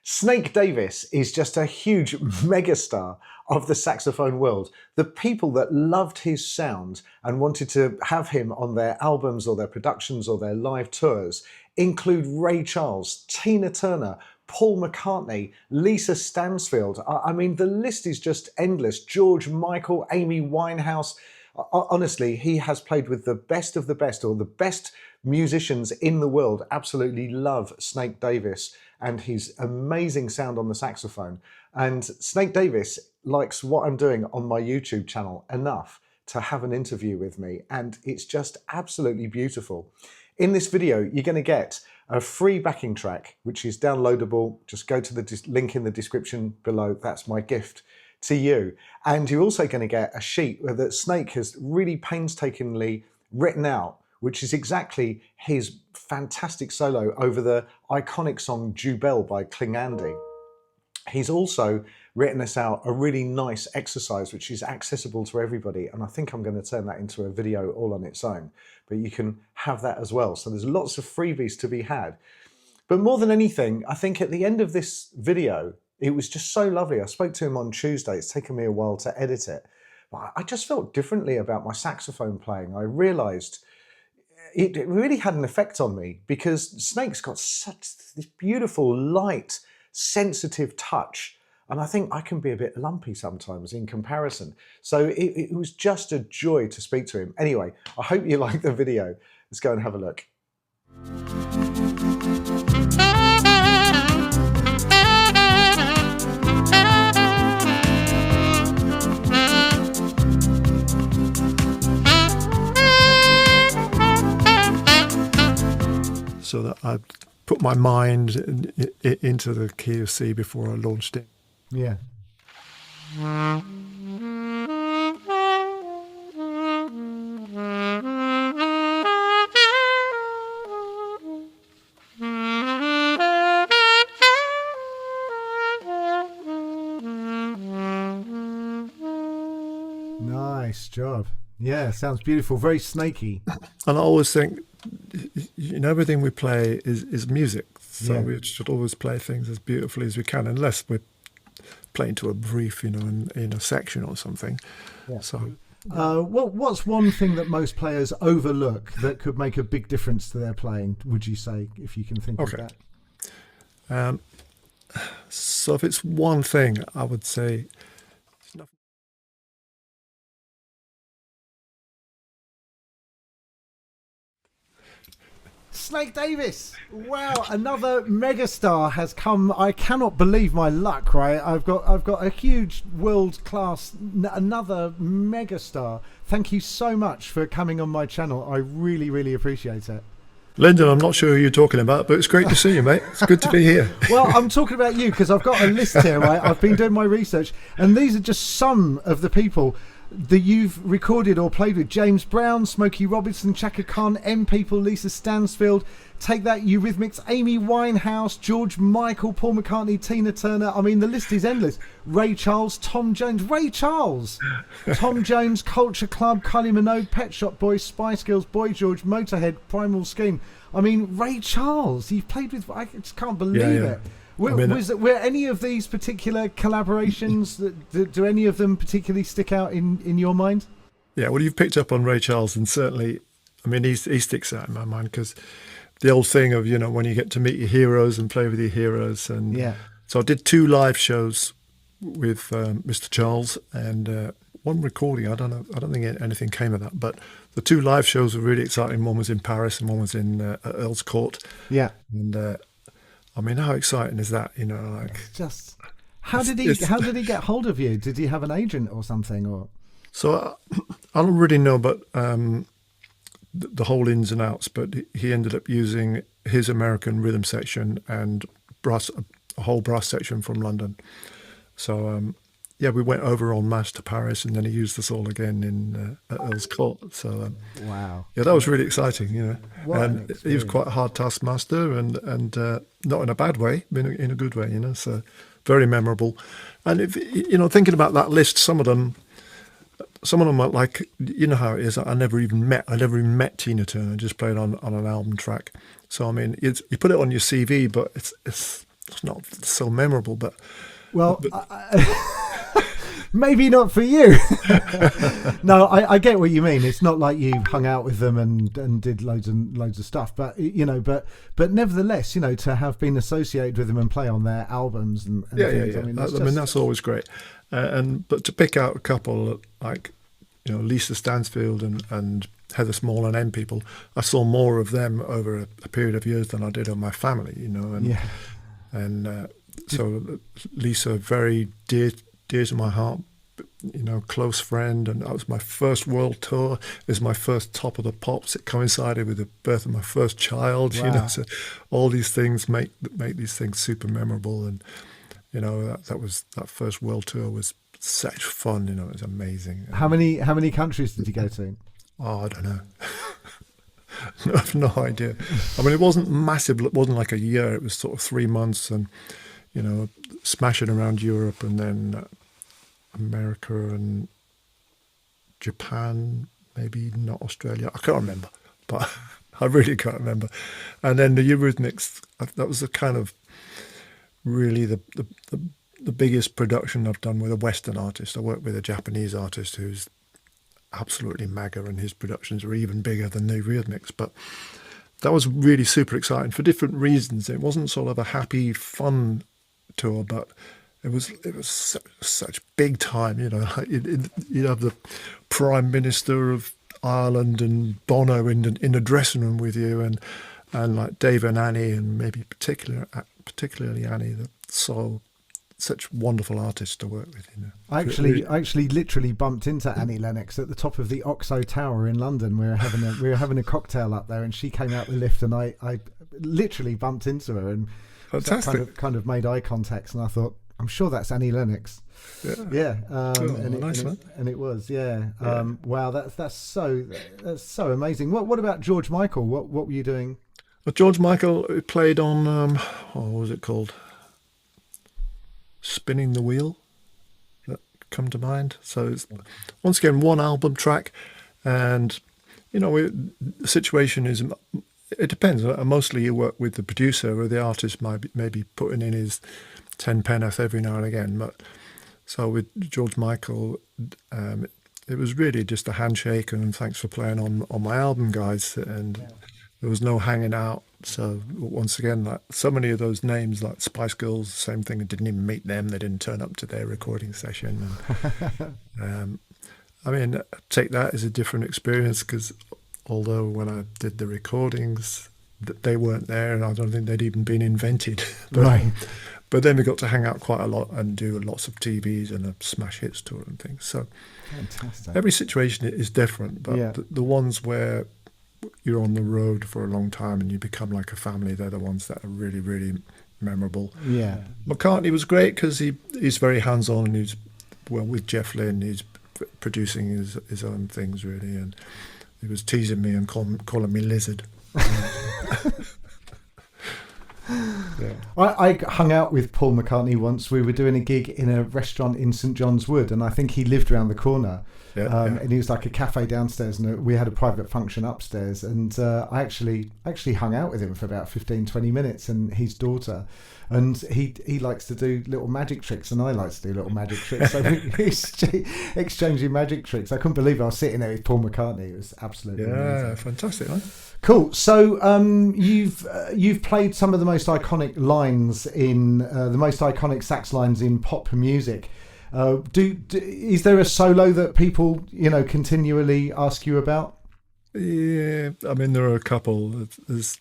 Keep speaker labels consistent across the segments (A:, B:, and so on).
A: Snake Davis is just a huge megastar of the saxophone world. The people that loved his sound and wanted to have him on their albums or their productions or their live tours include Ray Charles, Tina Turner, Paul McCartney, Lisa Stansfield. I mean, the list is just endless. George Michael, Amy Winehouse. Honestly, he has played with the best of the best, or the best musicians in the world. Absolutely love Snake Davis and his amazing sound on the saxophone. And Snake Davis likes what I'm doing on my YouTube channel enough to have an interview with me, and it's just absolutely beautiful. In this video, you're going to get a free backing track, which is downloadable. Just go to the link in the description below. That's my gift to you. And you're also going to get a sheet that Snake has really painstakingly written out, which is exactly his fantastic solo over the iconic song Jubel by Andy. He's also written us out a really nice exercise which is accessible to everybody, and I think I'm going to turn that into a video all on its own, but you can have that as well. So there's lots of freebies to be had. But more than anything, I think at the end of this video, it was just so lovely. I spoke to him on Tuesday. It's taken me a while to edit it, but I just felt differently about my saxophone playing. I realized it really had an effect on me, because Snake's got such this beautiful, light, sensitive touch, and I think I can be a bit lumpy sometimes in comparison. So it was just a joy to speak to him. Anyway, I hope you like the video. Let's go and have a look.
B: So that I put my mind into the key of C before I launched it.
A: Yeah. Nice job. Yeah, sounds beautiful. Very snaky.
B: And I always think, everything we play is music. So
A: Yeah.
B: we should always play things as beautifully as we can, unless we're playing to a brief, in a section or something.
A: Yeah.
B: So,
A: what's one thing that most players overlook that could make a big difference to their playing, would you say, if you can think of that?
B: So if it's one thing, I would say it's nothing.
A: Snake Davis! Wow, another megastar has come. I cannot believe my luck, right? I've got a huge world-class, another megastar. Thank you so much for coming on my channel. I really, really appreciate it.
B: Lynden, I'm not sure who you're talking about, but it's great to see you, mate. It's good to be here.
A: Well, I'm talking about you because I've got a list here, right? I've been doing my research, and these are just some of the people that you've recorded or played with. James Brown, Smokey Robinson, Chaka Khan, M People, Lisa Stansfield, Take That, Eurythmics, Amy Winehouse, George Michael, Paul McCartney, Tina Turner. I mean, the list is endless. Ray Charles, Tom Jones, Ray Charles, Tom Jones, Culture Club, Kylie Minogue, Pet Shop Boys, Spice Girls, Boy George, Motorhead, Primal Scheme. I mean, Ray Charles, you've played with, I just can't believe it. Were any of these particular collaborations, do any of them particularly stick out in your mind?
B: Yeah, well, you've picked up on Ray Charles, and certainly, I mean, he sticks out in my mind, because the old thing of, when you get to meet your heroes and play with your heroes. And
A: yeah.
B: So I did 2 live shows with Mr. Charles, and one recording. I don't think anything came of that, but the 2 live shows were really exciting. One was in Paris and one was in Earl's Court.
A: Yeah.
B: And I mean, how exciting is that?
A: Just how did he get hold of you? Did he have an agent or something? Or
B: so I don't really know, but the whole ins and outs. But he ended up using his American rhythm section and a whole brass section from London. So we went over en masse to Paris, and then he used us all again at Earl's Court. So
A: wow,
B: yeah, that was really exciting.
A: What
B: and he was quite a hard taskmaster, and not in a bad way, in a good way. So very memorable. And if thinking about that list, some of them are like, how it is. I never even met Tina Turner. I just played on an album track. So I mean, you put it on your CV, but it's it's not so memorable, but
A: well, maybe not for you. No, I get what you mean. It's not like you hung out with them and did loads of stuff, but but nevertheless, to have been associated with them and play on their albums and things.
B: I mean, that's always great. But to pick out a couple like Lisa Stansfield and Heather Small and M people, I saw more of them over a period of years than I did of my family. So Lisa, very dear to my heart, close friend, and that was my first world tour. It was my first Top of the Pops. It coincided with the birth of my first child.
A: Wow.
B: So all these things make these things super memorable, and that first world tour was such fun. It was amazing.
A: How many countries did you go to?
B: Oh, I don't know. I have no idea. I mean, it wasn't massive. It wasn't like a year. It was sort of 3 months, and smashing around Europe, and then America and Japan, maybe not Australia. I can't remember, but I really can't remember. And then the Eurythmics, that was the kind of really the biggest production I've done with a Western artist. I worked with a Japanese artist who's absolutely mega, and his productions are even bigger than the Eurythmics. But that was really super exciting for different reasons. It wasn't sort of a happy, fun tour, but it was such big time. You have the Prime Minister of Ireland and Bono in the dressing room with you, and like Dave and Annie, and maybe particularly Annie, such wonderful artists to work with.
A: I actually literally bumped into Annie Lennox at the top of the Oxo Tower in London. We were having a cocktail up there, and she came out the lift, and I literally bumped into her, and
B: fantastic.
A: Kind of made eye contact, and I thought, I'm sure that's Annie Lennox. Yeah. And it was, yeah. Wow, that's so amazing. What about George Michael? What were you doing?
B: Well, George Michael played on what was it called? Spinning the Wheel, that come to mind. So it's once again one album track, and the situation is, it depends. Mostly you work with the producer, or the artist might maybe putting in his 10 penneth every now and again. But so with George Michael, it was really just a handshake and thanks for playing on my album, guys. And there was no hanging out. So once again, like so many of those names, like Spice Girls, same thing. I didn't even meet them. They didn't turn up to their recording session. And, I mean, take that as a different experience, because although when I did the recordings, they weren't there, and I don't think they'd even been invented. But then we got to hang out quite a lot and do lots of TVs and a smash hits tour and things. So
A: fantastic.
B: Every situation is different, but the ones where you're on the road for a long time and you become like a family, they're the ones that are really, really memorable.
A: Yeah.
B: McCartney was great because he's very hands-on, and he's, well, with Jeff Lynne, he's producing his own things, really, and he was teasing me and calling me Lizard. Yeah.
A: I hung out with Paul McCartney once. We were doing a gig in a restaurant in St John's Wood, and I think he lived around the corner. And he was like a cafe downstairs, and we had a private function upstairs, and I actually hung out with him for about 15-20 minutes, and his daughter, and he likes to do little magic tricks, and I like to do little magic tricks, so we exchanging magic tricks. I couldn't believe I was sitting there with Paul McCartney. It was absolutely amazing.
B: Fantastic, right?
A: Cool. So you've played some of the most iconic lines in the most iconic sax lines in pop music. Is there a solo that people continually ask you about?
B: Yeah, I mean there are a couple. There's,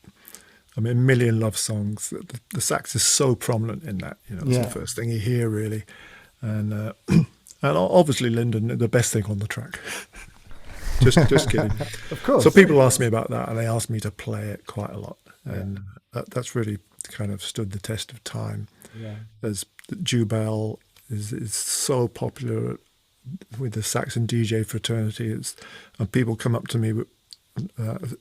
B: Million Love Songs. The sax is so prominent in that. It's the first thing you hear, really, and and obviously Lynden, the best thing on the track. Just kidding.
A: Of course.
B: So people ask me about that, and they ask me to play it quite a lot, and that's really kind of stood the test of time.
A: Yeah.
B: There's Jubel is so popular with the Saxon DJ fraternity. And people come up to me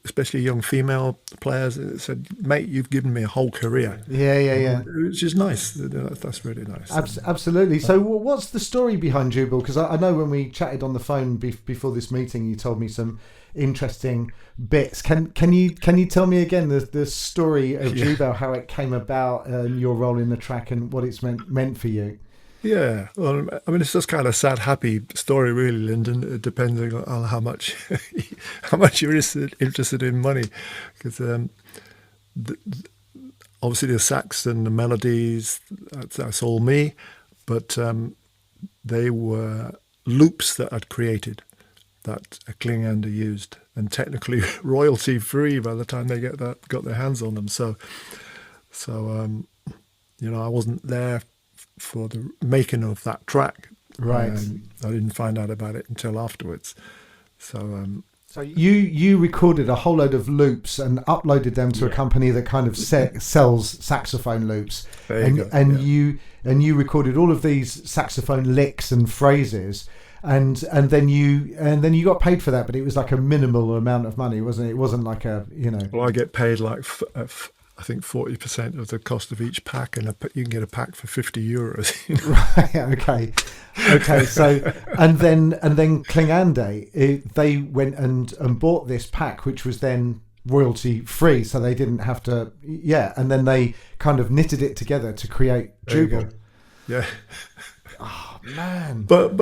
B: especially young female players, said, "Mate, you've given me a whole career."
A: Yeah.
B: Which is nice. That's really nice.
A: Absolutely. So, what's the story behind Jubel? Because I know when we chatted on the phone before this meeting, you told me some interesting bits. Can you tell me again the story of Jubel, how it came about, and your role in the track, and what it's meant for you?
B: Yeah, well, I mean, it's just kind of sad, happy story, really, Lynden, depending on how much you're interested in money, because obviously the sax and the melodies, that's all me, but they were loops that I'd created that a Klingande used, and technically royalty free by the time they got their hands on them. So I wasn't there for the making of that track.
A: Right.
B: I didn't find out about it until afterwards. So
A: you recorded a whole load of loops and uploaded them to a company that kind of sells saxophone loops. And you recorded all of these saxophone licks and phrases, and then you got paid for that, but it was like a minimal amount of money, wasn't it? It wasn't like
B: Well, I get paid like I think 40% of the cost of each pack, and you can get a pack for €50.
A: Right. Okay. So and then Klingande, they went and bought this pack, which was then royalty free, so they didn't have to. Yeah, and then they kind of knitted it together to create Jubel.
B: Yeah.
A: Oh man.
B: But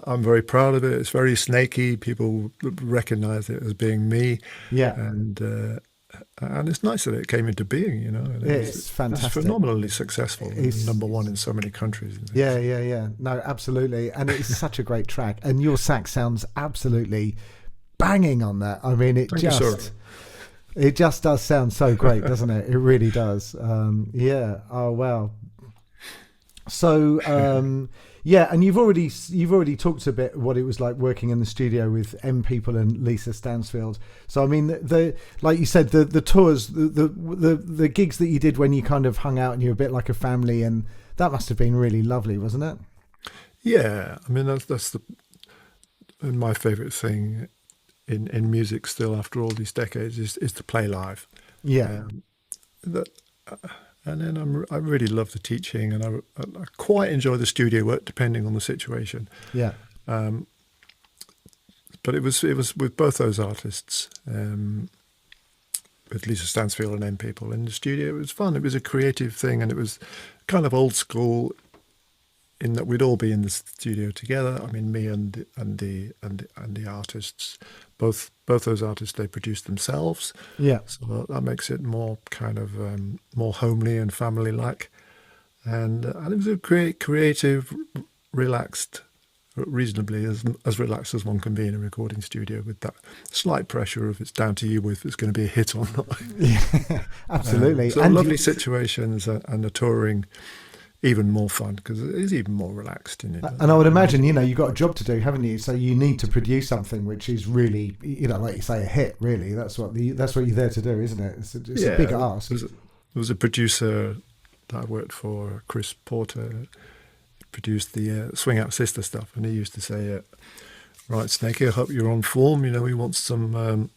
B: I'm very proud of it. It's very snaky. People recognise it as being me.
A: Yeah.
B: And it's nice that it came into being,
A: It's fantastic.
B: It's phenomenally successful. It's number one in so many countries.
A: Yeah. No, absolutely. And it's such a great track. And your sax sounds absolutely banging on that. I mean, it just does sound so great, doesn't it? It really does. Yeah. Oh, wow. So, and you've already talked a bit what it was like working in the studio with M People and Lisa Stansfield. So I mean, like you said, the tours, the gigs that you did when you kind of hung out and you're a bit like a family, and that must have been really lovely, wasn't it?
B: Yeah, I mean that's my favourite thing in music still after all these decades is to play live.
A: Yeah.
B: And then I really love the teaching, and I quite enjoy the studio work, depending on the situation.
A: Yeah.
B: But it was with both those artists, with Lisa Stansfield and M People in the studio. It was fun. It was a creative thing, and it was kind of old school, in that we'd all be in the studio together. I mean, me and the artists. Both those artists, they produced themselves.
A: Yeah.
B: So that makes it more kind of more homely and family-like. And it was a creative, relaxed, reasonably as relaxed as one can be in a recording studio, with that slight pressure of it's down to you if it's going to be a hit or not.
A: Yeah, absolutely.
B: So and lovely situations, and the touring even more fun because it is even more relaxed in it.
A: And I would imagine, you've got a job to do, haven't you? So you need to produce something which is really, like you say, a hit. Really, that's what you're there to do, isn't it? It's a big ask.
B: There was a producer that I worked for, Chris Porter, produced the Swing Out Sister stuff, and he used to say, "Right, Snakey, I hope you're on form. We want some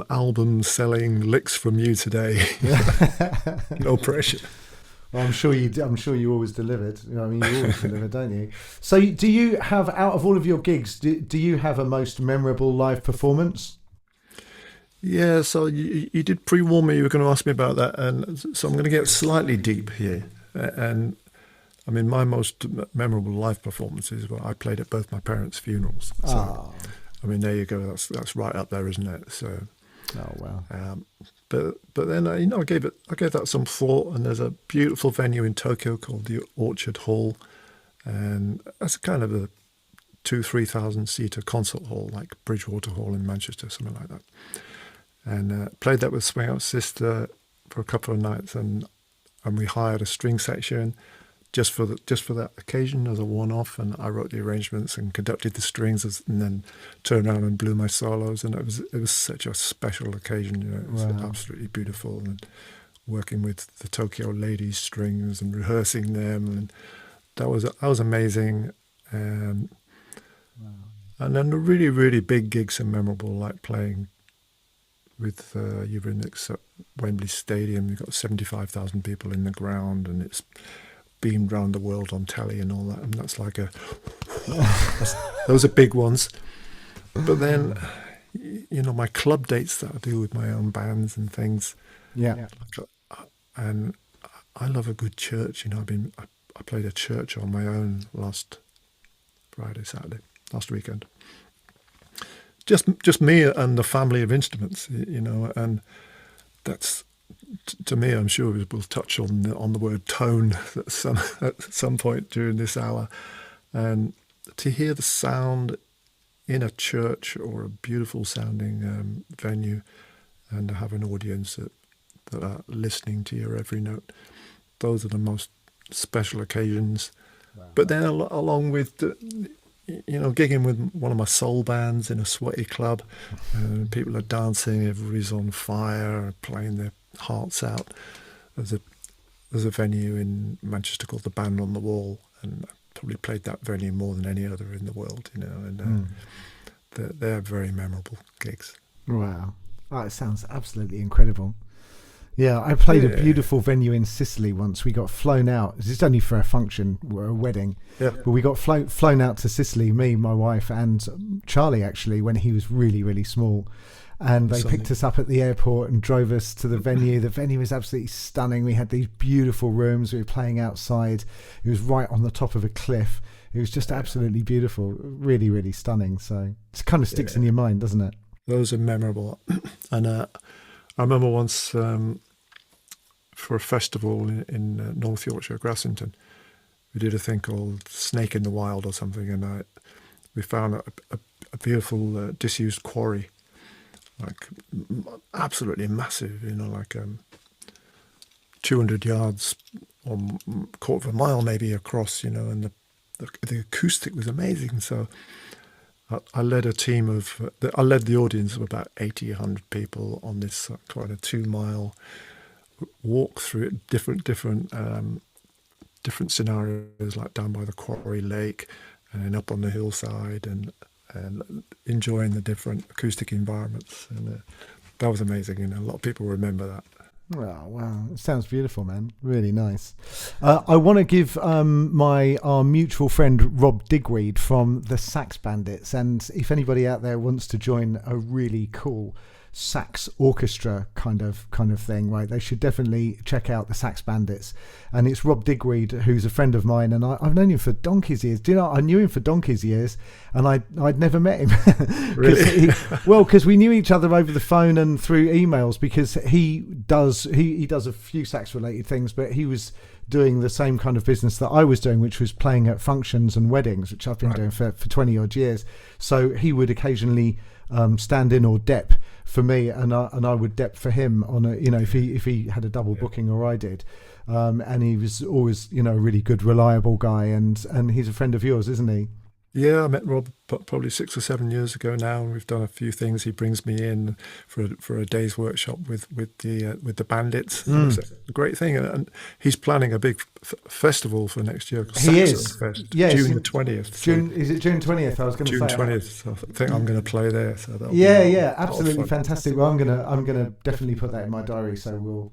B: album-selling licks from you today. No pressure."
A: Well, I'm sure you always delivered. You always deliver, don't you? So do you have, out of all of your gigs, do you have a most memorable live performance?
B: Yeah, so you did pre-warn me you were going to ask me about that, and so I'm going to get slightly deep here. And I mean, my most memorable live performances were I played at both my parents' funerals. So, I mean, there you go. That's right up there, isn't it? So,
A: oh wow.
B: But then I gave that some thought, and there's a beautiful venue in Tokyo called the Orchard Hall, and that's kind of a 2,000-3,000 seater concert hall, like Bridgewater Hall in Manchester, something like that. And played that with Swing Out Sister for a couple of nights, and we hired a string section just for that occasion as a one-off, and I wrote the arrangements and conducted the strings, and then turned around and blew my solos, and it was such a special occasion. It was absolutely beautiful, and working with the Tokyo ladies strings and rehearsing them, and that was amazing. And then the really, really big gigs are memorable, like playing with Juventus at Wembley Stadium. You've got 75,000 people in the ground, and it's beamed around the world on telly and all that. And that's like those are big ones. But then, my club dates that I do with my own bands and things.
A: Yeah.
B: And I love a good church. I played a church on my own last weekend. Just me and the family of instruments, and that's, to me, I'm sure we'll touch on the word tone at some point during this hour, and to hear the sound in a church or a beautiful sounding venue, and to have an audience that are listening to your every note. Those are the most special occasions. Wow. But then along with gigging with one of my soul bands in a sweaty club, and people are dancing, everybody's on fire, playing their hearts out. There's a venue in Manchester called the Band on the Wall, and I probably played that venue more than any other in the world, and they're very memorable gigs.
A: Wow. Oh, it sounds absolutely incredible. Yeah, I played a beautiful venue in Sicily once. We got flown out. It's only for a function, a wedding. Yeah. But we got flown out to Sicily, me, my wife, and Charlie, actually, when he was really, really small. And they picked us up at the airport and drove us to the venue. The venue was absolutely stunning. We had these beautiful rooms. We were playing outside. It was right on the top of a cliff. It was just absolutely beautiful. Really, really stunning. So it kind of sticks in your mind, doesn't it?
B: Those are memorable. And I remember once... for a festival in North Yorkshire, Grassington, we did a thing called Snake in the Wild or something, and we found a beautiful disused quarry, like absolutely massive, like 200 yards or quarter of a mile maybe across, and the acoustic was amazing. So I led a team I led the audience of about 80, 100 people on this kind of 2 mile walk through it, different scenarios, like down by the quarry lake and then up on the hillside, and enjoying the different acoustic environments, and that was amazing, and a lot of people remember that.
A: Oh, wow. It sounds beautiful, man. Really nice. I want to give our mutual friend Rob Digweed from the Sax Bandits, and if anybody out there wants to join a really cool sax orchestra kind of thing, right, they should definitely check out the Sax Bandits. And it's Rob Digweed, who's a friend of mine, and I've known him for donkey's years. Do you know, I knew him for donkey's years, and I'd never met him.
B: Really?
A: Because we knew each other over the phone and through emails, because he does a few sax related things, but he was doing the same kind of business that I was doing, which was playing at functions and weddings, which I've been doing for 20 odd years. So he would occasionally stand in or dep for me, and I would dep for him on a, if he had a double booking, or I did, and he was always a really good, reliable guy, and he's a friend of yours, isn't he?
B: Yeah, I met Rob probably 6 or 7 years ago now, and we've done a few things. He brings me in for a day's workshop with the Bandits. It's a great thing, and he's planning a big festival for next year.
A: He is,
B: yes, June the 20th.
A: June, is it June 20th? I was going to say
B: June 20th. So I think I'm going to play there. So
A: absolutely fantastic. Well, I'm gonna definitely put that in my diary. So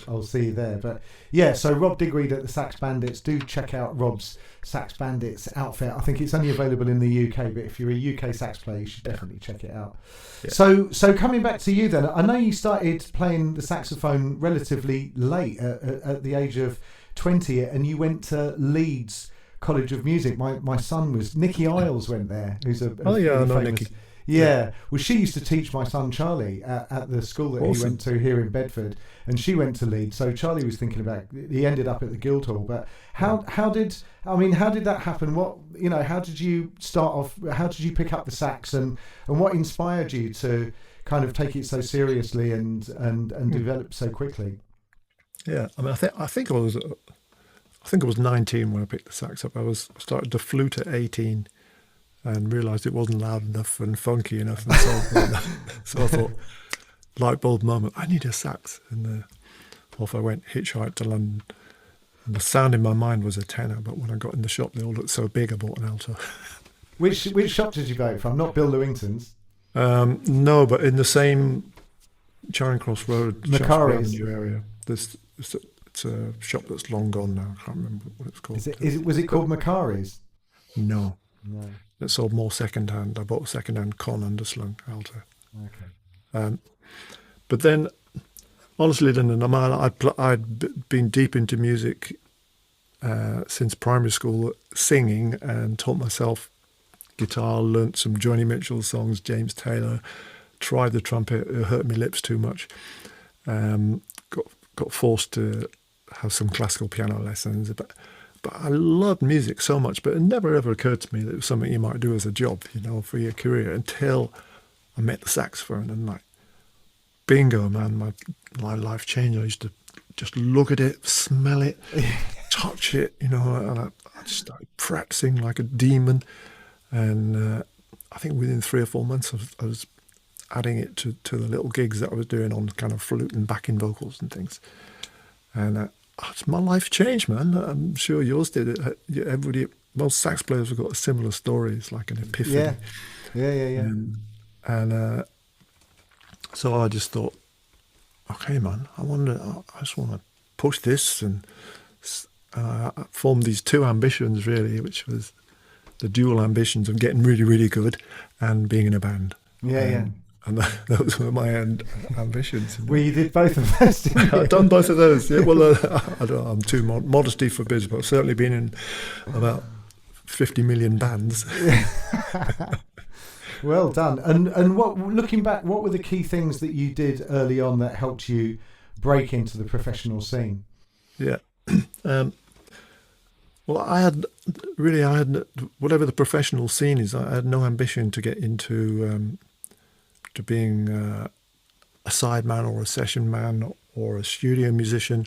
A: I'll see you there. But yeah, so Rob Digweed at the Sax Bandits. Do check out Rob's Sax Bandits outfit. I think it's only available in the UK, but if you're a UK sax player, you should definitely check it out. Yeah. So coming back to you then, I know you started playing the saxophone relatively late, at the age of 20, and you went to Leeds College of Music. My son was, Nikki Isles went there, who's I know Nikki. Yeah, well, she used to teach my son Charlie at the school that he went to here in Bedford, and she went to Leeds. So Charlie was thinking about, he ended up at the Guildhall. But how did that happen? How did you start off? How did you pick up the sax, and what inspired you to kind of take it so seriously and develop so quickly?
B: Yeah, I mean, I think I was 19 when I picked the sax up. I started to flute at 18. And realised it wasn't loud enough and funky enough and soulful enough. So I thought, light bulb moment, I need a sax. And off I went, hitchhiked to London. And the sound in my mind was a tenor, but when I got in the shop, they all looked so big, I bought an alto.
A: Which shop did you buy it from? Not Bill Lewington's.
B: No, but in the same Charing Cross Road,
A: Macari's
B: Shaftesbury Avenue area. It's a shop that's long gone now. I can't remember what it's called.
A: Was it called Macari's?
B: No.
A: No.
B: It sold more second-hand. I bought a second-hand Con underslung Alto.
A: Okay.
B: But then, honestly, Lynden, I'd been deep into music since primary school, singing, and taught myself guitar, learnt some Joni Mitchell songs, James Taylor, tried the trumpet, it hurt my lips too much. Got forced to have some classical piano lessons, but I loved music so much, but it never ever occurred to me that it was something you might do as a job, for your career, until I met the saxophone, and like, bingo, man, my life changed. I used to just look at it, smell it, touch it, and I just started practicing like a demon. And I think within 3 or 4 months, I was adding it to the little gigs that I was doing on kind of flute and backing vocals and things. And my life changed, man. I'm sure yours did. Most sax players have got a similar story. It's like an epiphany.
A: Yeah.
B: And so I just thought, okay, man, I just want to push this, and I formed these 2 ambitions, really, which was the dual ambitions of getting really, really good and being in a band.
A: Yeah.
B: And those were my ambitions.
A: Well, you did both of those, didn't you?
B: I've done both of those. Yeah, well, I don't know, I'm too modesty for biz, but I've certainly been in about 50 million bands.
A: Well done. And looking back, what were the key things that you did early on that helped you break into the professional scene?
B: Yeah. Well, I had whatever the professional scene is, I had no ambition to get into to being a sideman or a session man or a studio musician.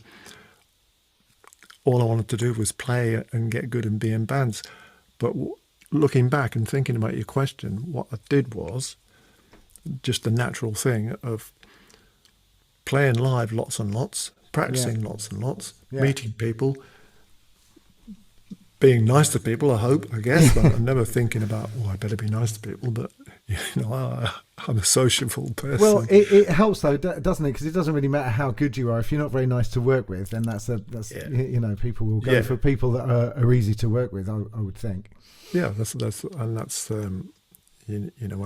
B: All I wanted to do was play and get good and be in bands. But looking back and thinking about your question, what I did was just the natural thing of playing live lots and lots, practicing lots and lots, meeting people, being nice to people, I guess. But I'm never thinking about, I better be nice to people. But, I'm a sociable person.
A: Well, it helps, though, doesn't it? Because it doesn't really matter how good you are. If you're not very nice to work with, then that's people will go for people that are easy to work with, I would think.
B: Yeah, that's when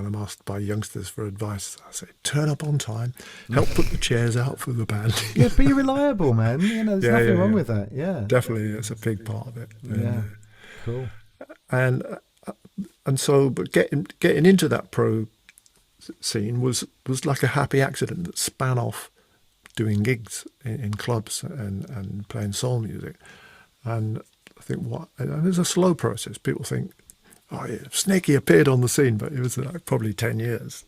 B: I'm asked by youngsters for advice, I say, turn up on time, help put the chairs out for the band.
A: Yeah, be reliable, man. There's nothing wrong with that. Yeah,
B: definitely, it's a big part of it.
A: Yeah, cool.
B: And so, but getting into that pro scene was like a happy accident that span off doing gigs in clubs and playing soul music. And I think and it's a slow process. People think, Snakey appeared on the scene, but it was probably 10 years.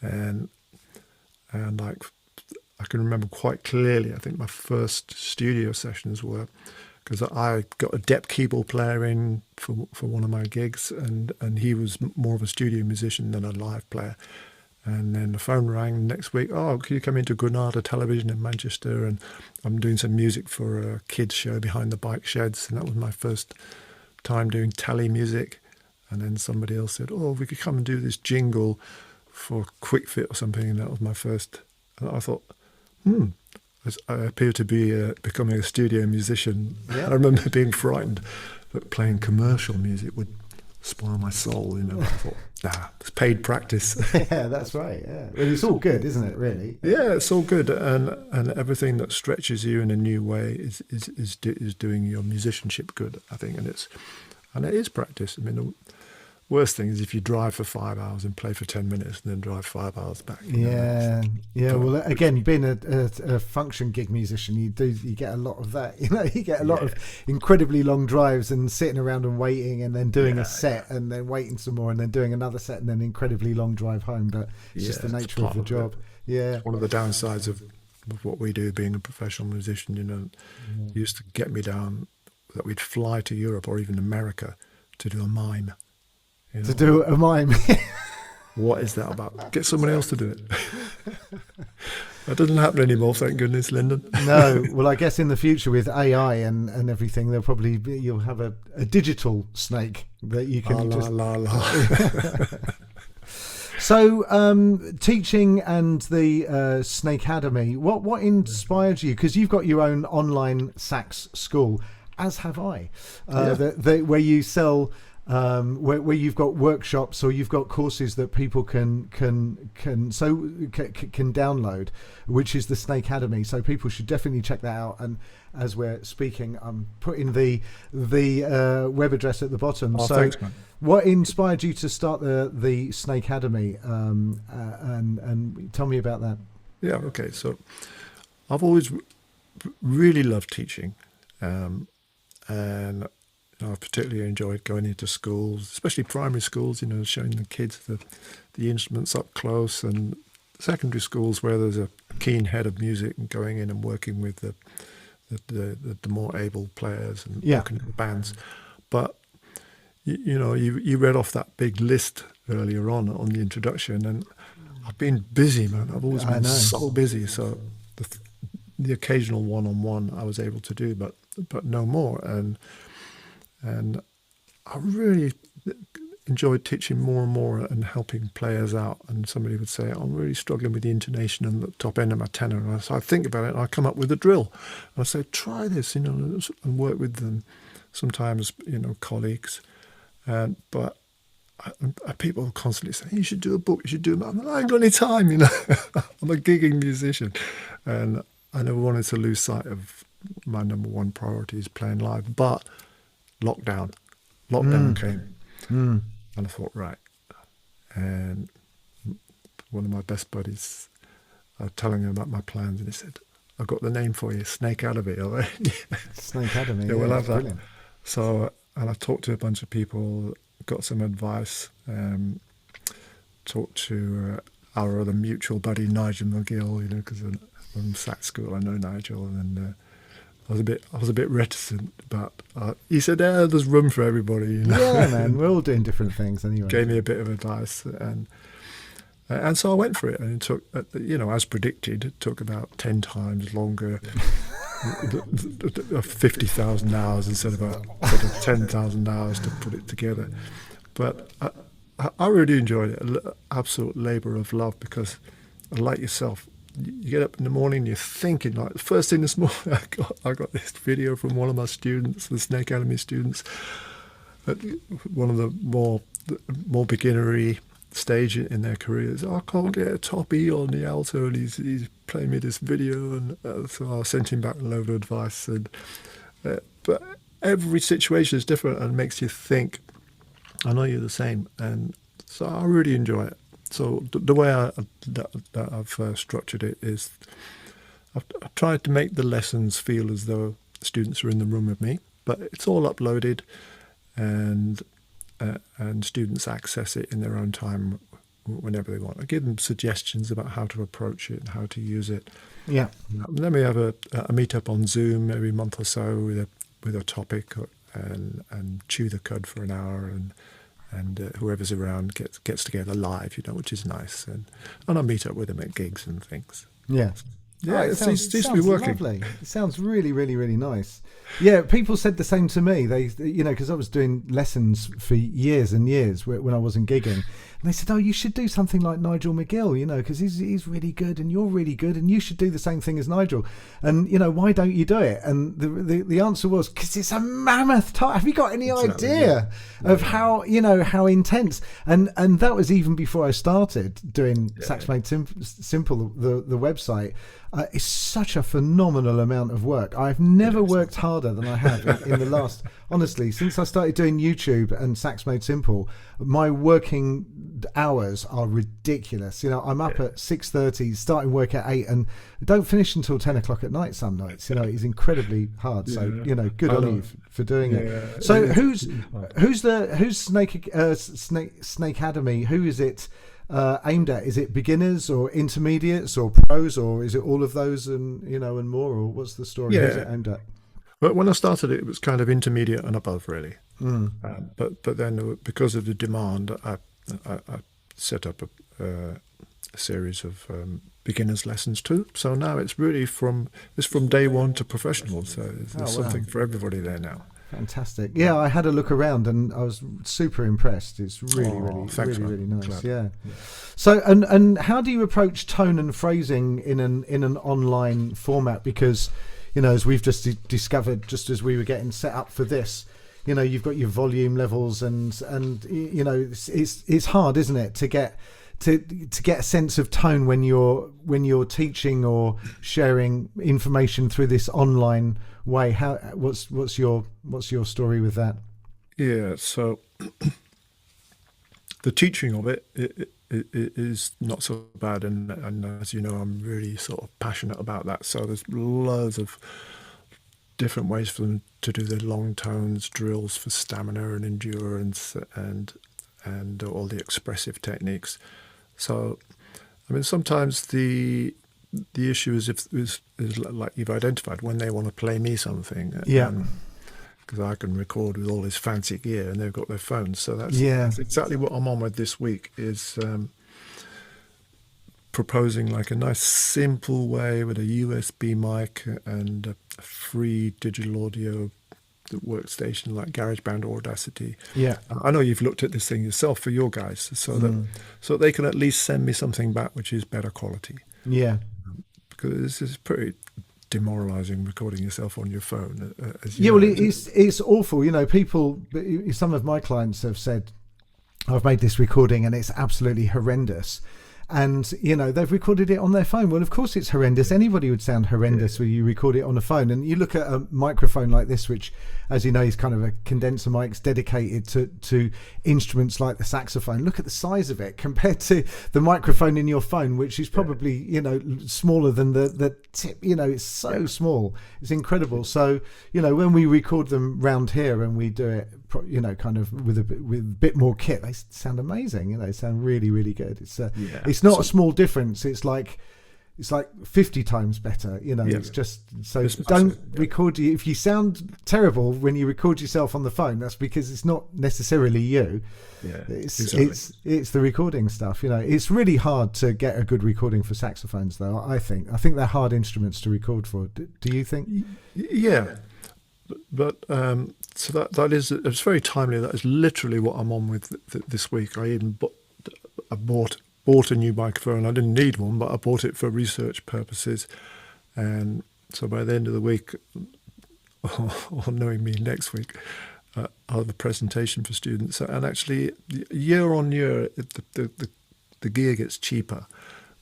B: And like, I can remember quite clearly, I think my first studio sessions were, because I got a Dep keyboard player in for one of my gigs, and he was more of a studio musician than a live player. And then the phone rang next week, can you come into Granada Television in Manchester? And I'm doing some music for a kids show behind the bike sheds. And that was my first time doing tele music. And then somebody else said, we could come and do this jingle for Quick Fit or something. And that was my first. And I thought, I appear to be becoming a studio musician. Yeah. I remember being frightened that playing commercial music would spoil my soul. I thought, it's paid practice.
A: Yeah, that's right. Yeah, well, it's all good, isn't it? Really.
B: Yeah, it's all good, and everything that stretches you in a new way is doing your musicianship good, I think, and it is practice. I mean, the worst thing is if you drive for 5 hours and play for 10 minutes and then drive 5 hours back.
A: Yeah. Well, again, being a function gig musician, you get a lot of that. You get a lot of incredibly long drives and sitting around and waiting, and then doing a set and then waiting some more and then doing another set and then incredibly long drive home. But it's just the nature of the job. Yeah.
B: It's one of the downsides of what we do, being a professional musician. Used to get me down that we'd fly to Europe or even America to do a mime.
A: To do a mime.
B: What is that about? Get someone else to do it. That doesn't happen anymore, thank goodness, Lynden.
A: No, well, I guess in the future with AI and everything, you'll have a digital snake that you can So, teaching and the Snake Academy, what inspired you? Because you've got your own online sax school, as have I, where you sell, where you've got workshops or you've got courses that people can download, which is the Snake Academy. So people should definitely check that out. And as we're speaking, I'm putting the web address at the bottom.
B: Oh,
A: so
B: thanks, man.
A: what inspired you to start the Snake Academy? And tell me about that.
B: Yeah, okay. So I've always really loved teaching. And I've particularly enjoyed going into schools, especially primary schools, showing the kids the instruments up close, and secondary schools where there's a keen head of music and going in and working with the more able players and working with the bands. But you read off that big list earlier on the introduction, and I've been busy, man. I've always been so busy. So the occasional one-on-one I was able to do, but no more. And I really enjoyed teaching more and more and helping players out. And somebody would say, I'm really struggling with the intonation and the top end of my tenor. And so I think about it and I come up with a drill. And I say, try this, and work with them. Sometimes, colleagues. But people constantly say, you should do a book, you should do it. I'm like, I ain't got any time, I'm a gigging musician. And I never wanted to lose sight of my number one priority is playing live. But lockdown came. And I thought, right. And one of my best buddies, I was telling him about my plans, and he said, I've got the name for you, Snake Academy.
A: Snake Academy.
B: Yeah, we'll have that.
A: Brilliant.
B: So, and I talked to a bunch of people, got some advice, talked to our other mutual buddy, Nigel McGill, because from Sax School, I know Nigel, and I was a bit reticent, but he said, there's room for everybody.
A: Yeah, man, we're all doing different things anyway.
B: Gave me a bit of advice, and so I went for it, and it took, as predicted, it took about 10 times longer, 50,000 hours instead of sort of 10,000 hours to put it together. But I really enjoyed it, absolute labour of love, because like yourself, you get up in the morning, you're thinking, like, the first thing this morning, I got this video from one of my students, the Snake Academy students, at one of the more beginnery stage in their careers. I can't get a top E on the alto, and he's playing me this video, and so I sent him back a load of advice. But every situation is different and makes you think. I know you're the same, and so I really enjoy it. So the way I've structured it is I've tried to make the lessons feel as though students are in the room with me, but it's all uploaded, and students access it in their own time whenever they want. I give them suggestions about how to approach it and how to use it.
A: Yeah.
B: And then we have a meet-up on Zoom every month or so with a topic, and chew the cud for an hour, and whoever's around gets together live, which is nice. And I meet up with them at gigs and things.
A: Yeah.
B: Yeah, it seems to be working.
A: Lovely. It sounds really, really, really nice. Yeah, people said the same to me. They, because I was doing lessons for years and years when I wasn't gigging, and they said, "Oh, you should do something like Nigel McGill, because he's really good, and you're really good, and you should do the same thing as Nigel. And why don't you do it?" And the answer was, because it's a mammoth task. Have you got any idea of how how intense? And that was even before I started doing Sax Made Simple, the website. It's such a phenomenal amount of work. I've never worked harder than I have in the last, honestly, since I started doing YouTube and Sax Made Simple. My working hours are ridiculous. I'm up at 6:30, starting work at 8, and don't finish until 10 o'clock at night some nights. It's incredibly hard. So good on you for doing it. So who's Snake Academy? Who is it aimed at? Is it beginners or intermediates or pros, or is it all of those and and more, or what's the story? Who's it aimed at?
B: But when I started it was kind of intermediate and above, really. But then because of the demand, I set up a series of beginners lessons too. So now it's really from day one to professional. So there's something for everybody there now.
A: Fantastic. Yeah, I had a look around and I was super impressed. It's really nice.
B: Glad.
A: Yeah. So and how do you approach tone and phrasing in an online format? Because, you know, as we've just discovered, just as we were getting set up for this, you know, you've got your volume levels and you know, it's hard, isn't it, to get a sense of tone when you're teaching or sharing information through this online way. What's your story with that?
B: Yeah, so the teaching of it is not so bad, and as you know, I'm really sort of passionate about that. So there's loads of different ways for them to do the long tones, drills for stamina and endurance, and all the expressive techniques. So, I mean, sometimes the issue is like you've identified, when they want to play me something.
A: Yeah.
B: Because I can record with all this fancy gear, and they've got their phones. So that's exactly what I'm on with this week. Is proposing like a nice simple way with a USB mic and a free digital audio workstation like GarageBand or Audacity.
A: Yeah,
B: I know you've looked at this thing yourself for your guys, so they can at least send me something back which is better quality.
A: Yeah,
B: because this is pretty demoralizing, recording yourself on your phone.
A: Well, it's awful. You know, some of my clients have said, I've made this recording and it's absolutely horrendous. And, you know, they've recorded it on their phone. Well, of course it's horrendous. Anybody would sound horrendous when you record it on a phone. And you look at a microphone like this, which, as you know, is kind of a condenser mic dedicated to instruments like the saxophone. Look at the size of it compared to the microphone in your phone, which is probably, you know, smaller than the tip. You know, it's so small. It's incredible. So, you know, when we record them round here and we do it, you know, kind of with a bit more kit, they sound amazing. You know, they sound really, really good. It's not a small difference. It's like 50 times better. You know, it's just so. Don't record you if you sound terrible when you record yourself on the phone. That's because it's not necessarily you.
B: Yeah,
A: it's the recording stuff. You know, it's really hard to get a good recording for saxophones, though. I think they're hard instruments to record for. Do you think?
B: Yeah. But so that is, it's very timely. That is literally what I'm on with this week. I bought a new microphone. I didn't need one, but I bought it for research purposes. And so by the end of the week, or knowing me next week, I'll have a presentation for students. And actually, year on year, the gear gets cheaper.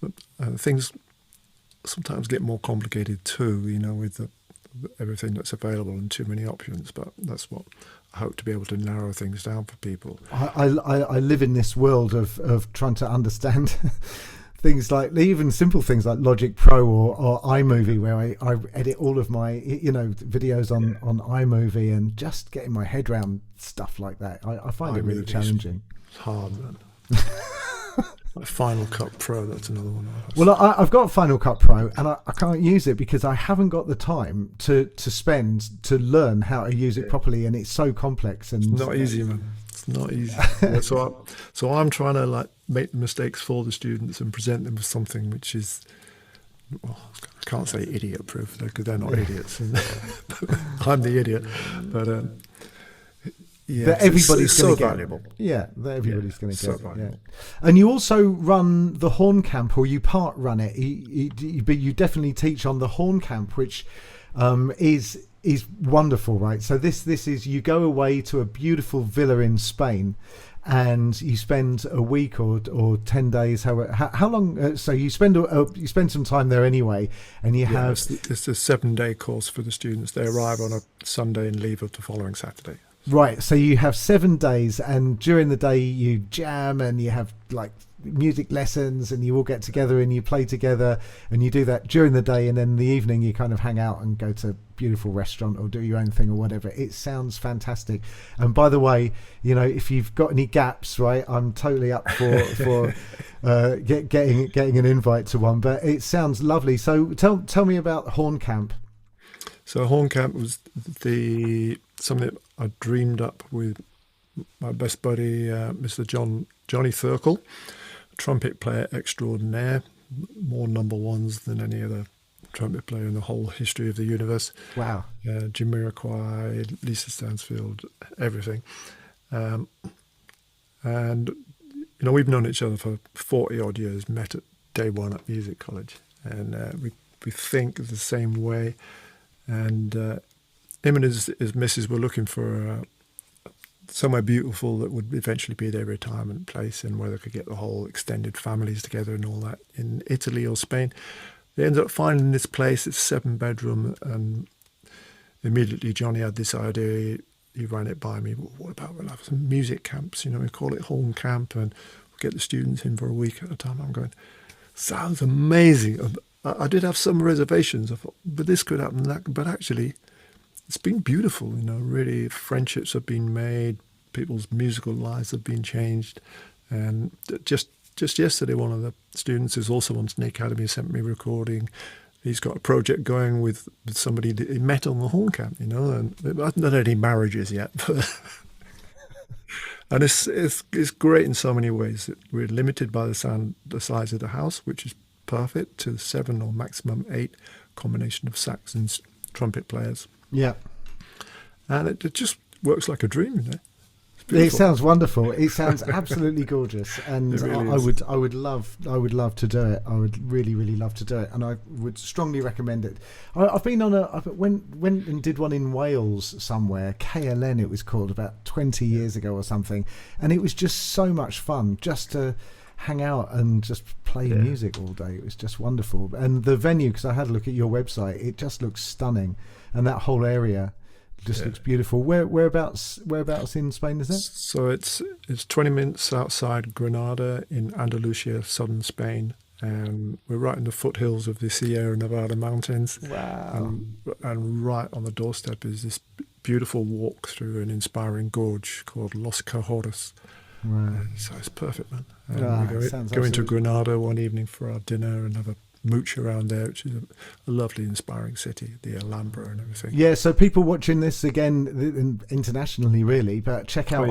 B: But things sometimes get more complicated too, you know, with everything that's available and too many options. But that's what I hope to be able to narrow things down for people.
A: I live in this world of trying to understand things like, even simple things like Logic Pro or iMovie, where I edit all of my, you know, videos on iMovie, and just getting my head around stuff like that. I find it really challenging.
B: It's hard, man. Final Cut Pro, that's another one.
A: Well, I've got Final Cut Pro, and I can't use it because I haven't got the time to spend to learn how to use it properly, and it's so complex. And
B: it's not easy, man. It's not easy. So I'm trying to like make the mistakes for the students and present them with something which is, well, I can't say idiot proof because they're not idiots. I'm the idiot, but
A: that everybody's going to get
B: valuable.
A: Yeah, that everybody's going to get.
B: Valuable.
A: Yeah. And you also run the Horn Camp, or you part run it. But you definitely teach on the Horn Camp, which is wonderful, right? So this is, you go away to a beautiful villa in Spain, and you spend a week or 10 days. How long? So you spend some time there anyway, and you have.
B: It's a 7-day course for the students. They arrive on a Sunday and leave the following Saturday.
A: Right, so you have 7 days, and during the day you jam and you have like music lessons, and you all get together and you play together, and you do that during the day, and then in the evening you kind of hang out and go to a beautiful restaurant or do your own thing or whatever. It sounds fantastic. And by the way, you know, if you've got any gaps, right, I'm totally up for getting an invite to one. But it sounds lovely. So tell me about Horn Camp.
B: So Horn Camp was something that I dreamed up with my best buddy, Mr. Johnny Thurkle, trumpet player extraordinaire, more number ones than any other trumpet player in the whole history of the universe.
A: Wow.
B: Jamiroquai, Lisa Stansfield, everything. And, we've known each other for 40 odd years, met at day one at music college. And we think the same way. And him and his missus were looking for somewhere beautiful that would eventually be their retirement place, and where they could get the whole extended families together and all that in Italy or Spain. They ended up finding this place. It's 7-bedroom, and immediately Johnny had this idea. He ran it by me. What about we'll have some music camps? We call it home camp, and we'll get the students in for a week at a time. I'm going, sounds amazing. I did have some reservations. I thought, but this could happen. But actually, it's been beautiful. Really, friendships have been made. People's musical lives have been changed. And just yesterday, one of the students who's also on the Academy sent me a recording. He's got a project going with somebody that he met on the horn camp, and I haven't done any marriages yet, but and it's great in so many ways. We're limited by the size of the house, which is perfect, to 7 or maximum 8 combination of sax and trumpet players.
A: Yeah,
B: and it just works like a dream.
A: It sounds wonderful. It sounds absolutely gorgeous, and
B: really
A: I would love to do it. I would really, really love to do it, and I would strongly recommend it. I've been on went and did one in Wales somewhere, KLN it was called, about 20 years ago or something, and it was just so much fun just to hang out and just play music all day. It was just wonderful, and the venue, because I had a look at your website, it just looks stunning, and that whole area just looks beautiful. Whereabouts in Spain is it?
B: So it's 20 minutes outside Granada in Andalusia, southern Spain, and we're right in the foothills of the Sierra Nevada mountains.
A: Wow!
B: And right on the doorstep is this beautiful walk through an inspiring gorge called Los Cajores.
A: Right.
B: So it's perfect, man.
A: We
B: go into Granada one evening for our dinner and have a mooch around there, which is a lovely, inspiring city, the Alhambra and everything.
A: Yeah, so people watching this again internationally, really, but check out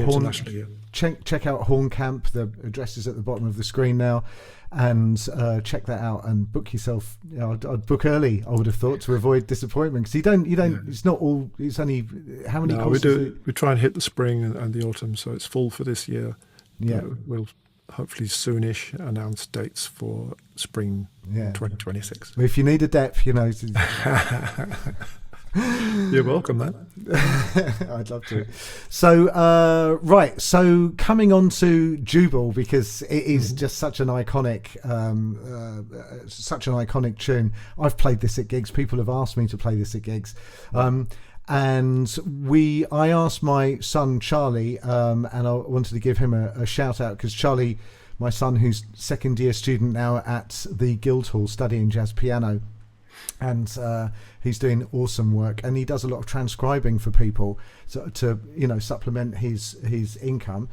A: check out Horn Camp. The address is at the bottom of the screen now, and check that out and book yourself. I'd book early. I would have thought, to avoid disappointment, because you don't. Yeah. It's not all. It's only how many courses?
B: We try and hit the spring and the autumn, so it's full for this year.
A: Yeah,
B: we'll hopefully soonish announce dates for spring 2026.
A: If you need a dep,
B: You're welcome, man.
A: I'd love to. So so coming on to Jubel, because it is just such an iconic tune. I've played this at gigs. People have asked me to play this at gigs. And I asked my son Charlie, and I wanted to give him a shout out, because Charlie, my son, who's second year student now at the Guildhall studying jazz piano, and he's doing awesome work, and he does a lot of transcribing for people to supplement his income.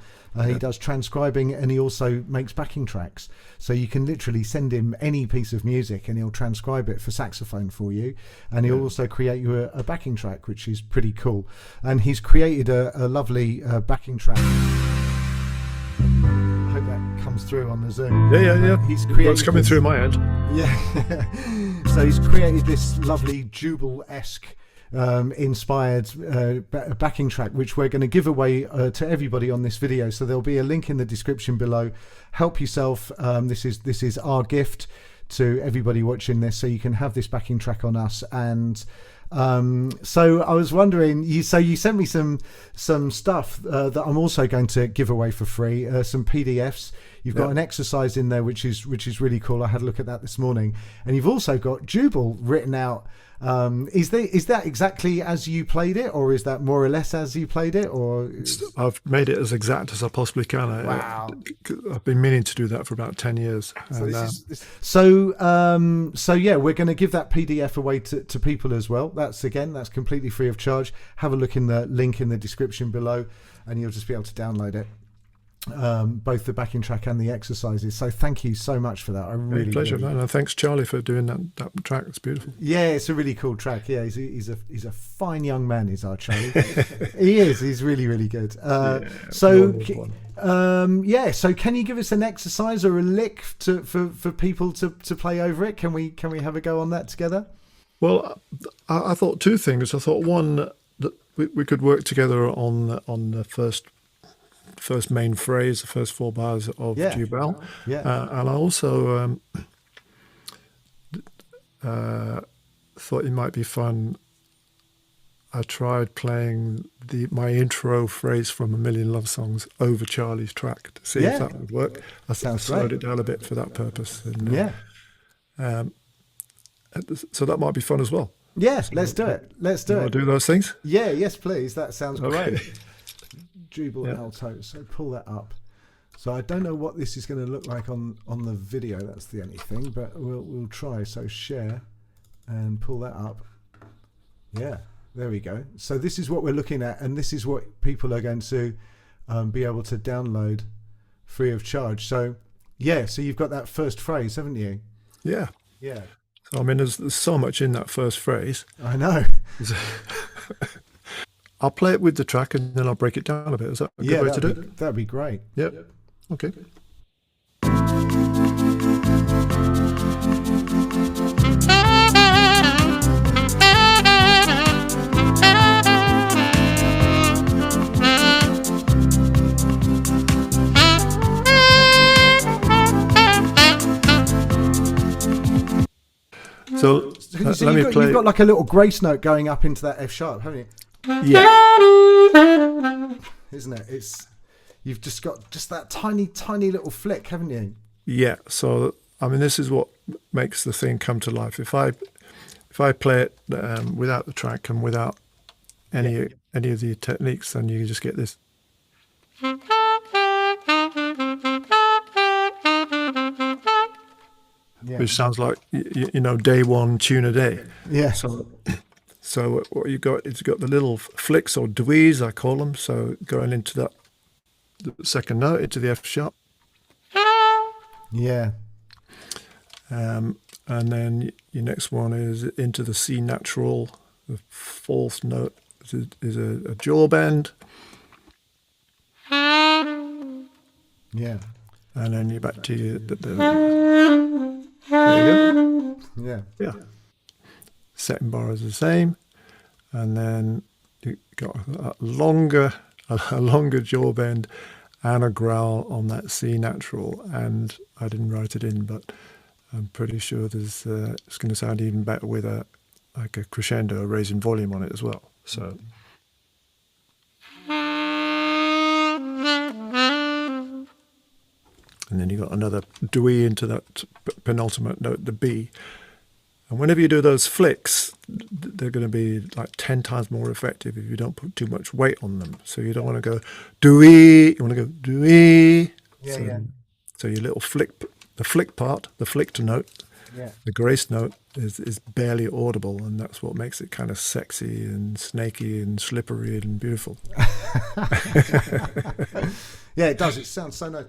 A: He does transcribing, and he also makes backing tracks. So you can literally send him any piece of music and he'll transcribe it for saxophone for you. And he'll also create you a backing track, which is pretty cool. And he's created a lovely backing track. I hope that comes through on the Zoom.
B: Yeah.
A: He's created
B: it's coming through my end.
A: Yeah. So he's created this lovely Jubel-esque inspired backing track, which we're going to give away to everybody on this video. So there'll be a link in the description below. Help yourself. This is our gift to everybody watching this, so you can have this backing track on us. And so I was wondering, you sent me some stuff that I'm also going to give away for free, some PDFs. You've got an exercise in there which is really cool. I had a look at that this morning, and you've also got Jubel written out. Is that exactly as you played it, or is that more or less as you played it? Or
B: I've made it as exact as I possibly can.
A: Wow!
B: I've been meaning to do that for about 10 years.
A: So we're going to give that PDF away to people as well. That's completely free of charge. Have a look in the link in the description below, and you'll just be able to download it. both the backing track and the exercises. So thank you so much for that. I really,
B: pleasure,
A: really...
B: man. And thanks, Charlie, for doing that track. It's beautiful.
A: Yeah, it's a really cool track. Yeah, he's a fine young man, is our Charlie. He is. He's really, really good. So can you give us an exercise or a lick for people to play over it? Can we have a go on that together?
B: Well, I thought two things. I thought one that we could work together on the first main phrase, the first 4 bars of Jubel. And I also thought it might be fun. I tried playing my intro phrase from A Million Love Songs over Charlie's track to see if that would work. I slowed it down a bit for that purpose. And, so that might be fun as well.
A: Yeah, let's do it. Let's do it.
B: Do those things?
A: Yeah, yes, please. That sounds great. Jubel alto. So pull that up. So I don't know what this is going to look like on the video. That's the only thing, but we'll try. So share and pull that up. Yeah, there we go. So this is what we're looking at, and this is what people are going to be able to download free of charge. So so you've got that first phrase, haven't you?
B: Yeah.
A: Yeah.
B: So, I mean, there's so much in that first phrase.
A: I know.
B: I'll play it with the track and then I'll break it down a bit. Is that a good way to do it?
A: That'd be great.
B: Yep. Okay. So let me play.
A: You've got like a little grace note going up into that F sharp, haven't you?
B: Yeah.
A: Isn't it? You've just got that tiny little flick, haven't you?
B: Yeah. So I mean, this is what makes the thing come to life. If I play it without the track and without any of the techniques, then you just get this.
A: Yeah.
B: Which sounds like day one tune a day.
A: Yeah.
B: So what you got? It's got the little flicks or dwees, I call them. So going into the second note, into the F sharp.
A: Yeah.
B: And then your next one is into the C natural. The fourth note is a jaw bend.
A: Yeah.
B: And then you're back to there you go.
A: Yeah.
B: Second bar is the same, and then you got a longer jaw bend and a growl on that C natural. And I didn't write it in, but I'm pretty sure it's going to sound even better with a crescendo, a raising volume on it as well. So. And then you got another dwee into that penultimate note, the B. And whenever you do those flicks, they're going to be like 10 times more effective if you don't put too much weight on them. So you don't want to go dwee, you want to go dwee. So your little flick, the flick part, the flicked note, the grace note is barely audible, and that's what makes it kind of sexy and snaky and slippery and beautiful.
A: Yeah, it does. It sounds so nice.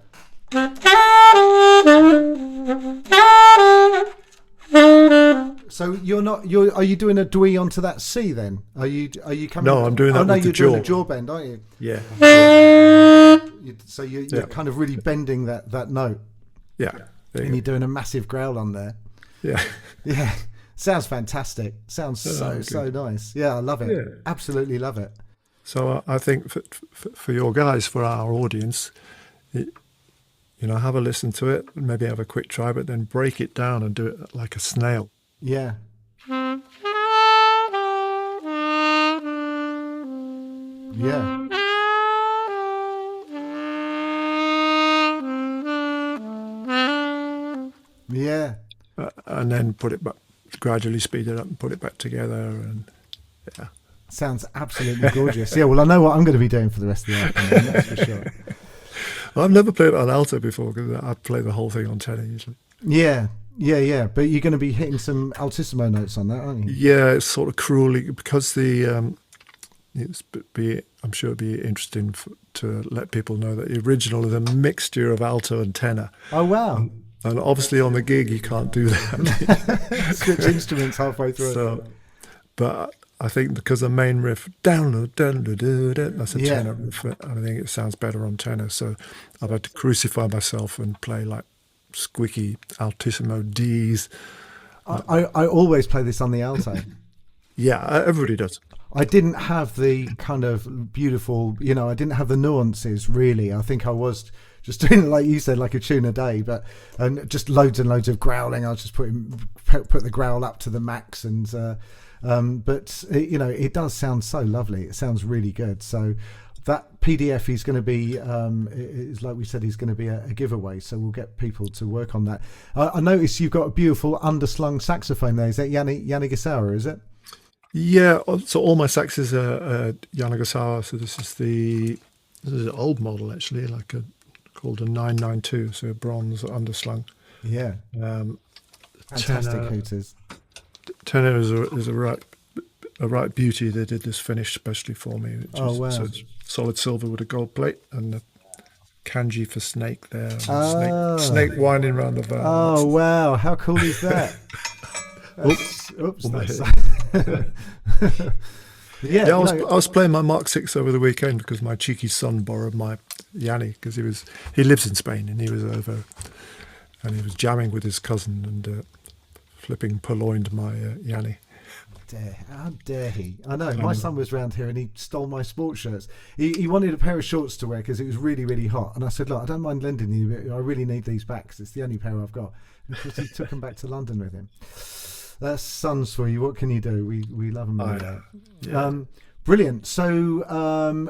A: So are you doing a dwee onto that C then? Are you coming?
B: No, I'm doing that with the jaw.
A: Doing a jaw bend, aren't you?
B: Yeah.
A: So you're kind of really bending that note.
B: Yeah.
A: And you're doing a massive growl on there.
B: Yeah.
A: Yeah. Sounds fantastic. Sounds so nice. Yeah, I love it. Yeah. Absolutely love it.
B: So I think for your guys, for our audience, have a listen to it, maybe have a quick try, but then break it down and do it like a snail.
A: Yeah. Yeah. Yeah.
B: And then put it back, gradually speed it up and put it back together, and yeah.
A: Sounds absolutely gorgeous. Yeah, well, I know what I'm going to be doing for the rest of the afternoon, that's for sure.
B: I've never played it on alto before, because I play the whole thing on tenor usually.
A: Yeah. But you're going to be hitting some altissimo notes on that, aren't you?
B: Yeah, it's sort of cruelly, because the I'm sure it'd be interesting to let people know that the original is a mixture of alto and tenor.
A: Oh wow!
B: And obviously on the gig you can't do that.
A: Switch instruments halfway through.
B: So, but I think because the main riff that's a tenor riff. I think it sounds better on tenor. So I've had to crucify myself and play like squeaky altissimo Ds.
A: I always play this on the alto.
B: Yeah, everybody does.
A: I didn't have the kind of beautiful, I didn't have the nuances really. I think I was just doing it like you said, like a tune a day, and just loads and loads of growling. I was just put the growl up to the max, and but it does sound so lovely. It sounds really good. So that PDF is going to be, is like we said, is going to be a giveaway. So we'll get people to work on that. I noticed you've got a beautiful underslung saxophone there. Is that Yanagisawa, is it?
B: Yeah, so all my saxes are Yanagisawa. So this is an old model actually, called a 992, so a bronze underslung.
A: Yeah. Fantastic hooters.
B: Tenor is a right beauty. They did this finish specially for me.
A: Wow.
B: So it's solid silver with a gold plate and the kanji for snake there. Snake winding around the valve.
A: Oh wow! How cool is that? Oops.
B: Yeah, I was playing my Mark 6 over the weekend because my cheeky son borrowed my Yanni because he lives in Spain and he was over and he was jamming with his cousin and flipping purloined my Yanni.
A: How dare he? I know, my son was round here and he stole my sports shirts. He wanted a pair of shorts to wear because it was really, really hot. And I said, look, I don't mind lending you, but I really need these back because it's the only pair I've got. And of course, he took them back to London with him. That's sons for you. What can you do? We love them.
B: Yeah.
A: Brilliant. So,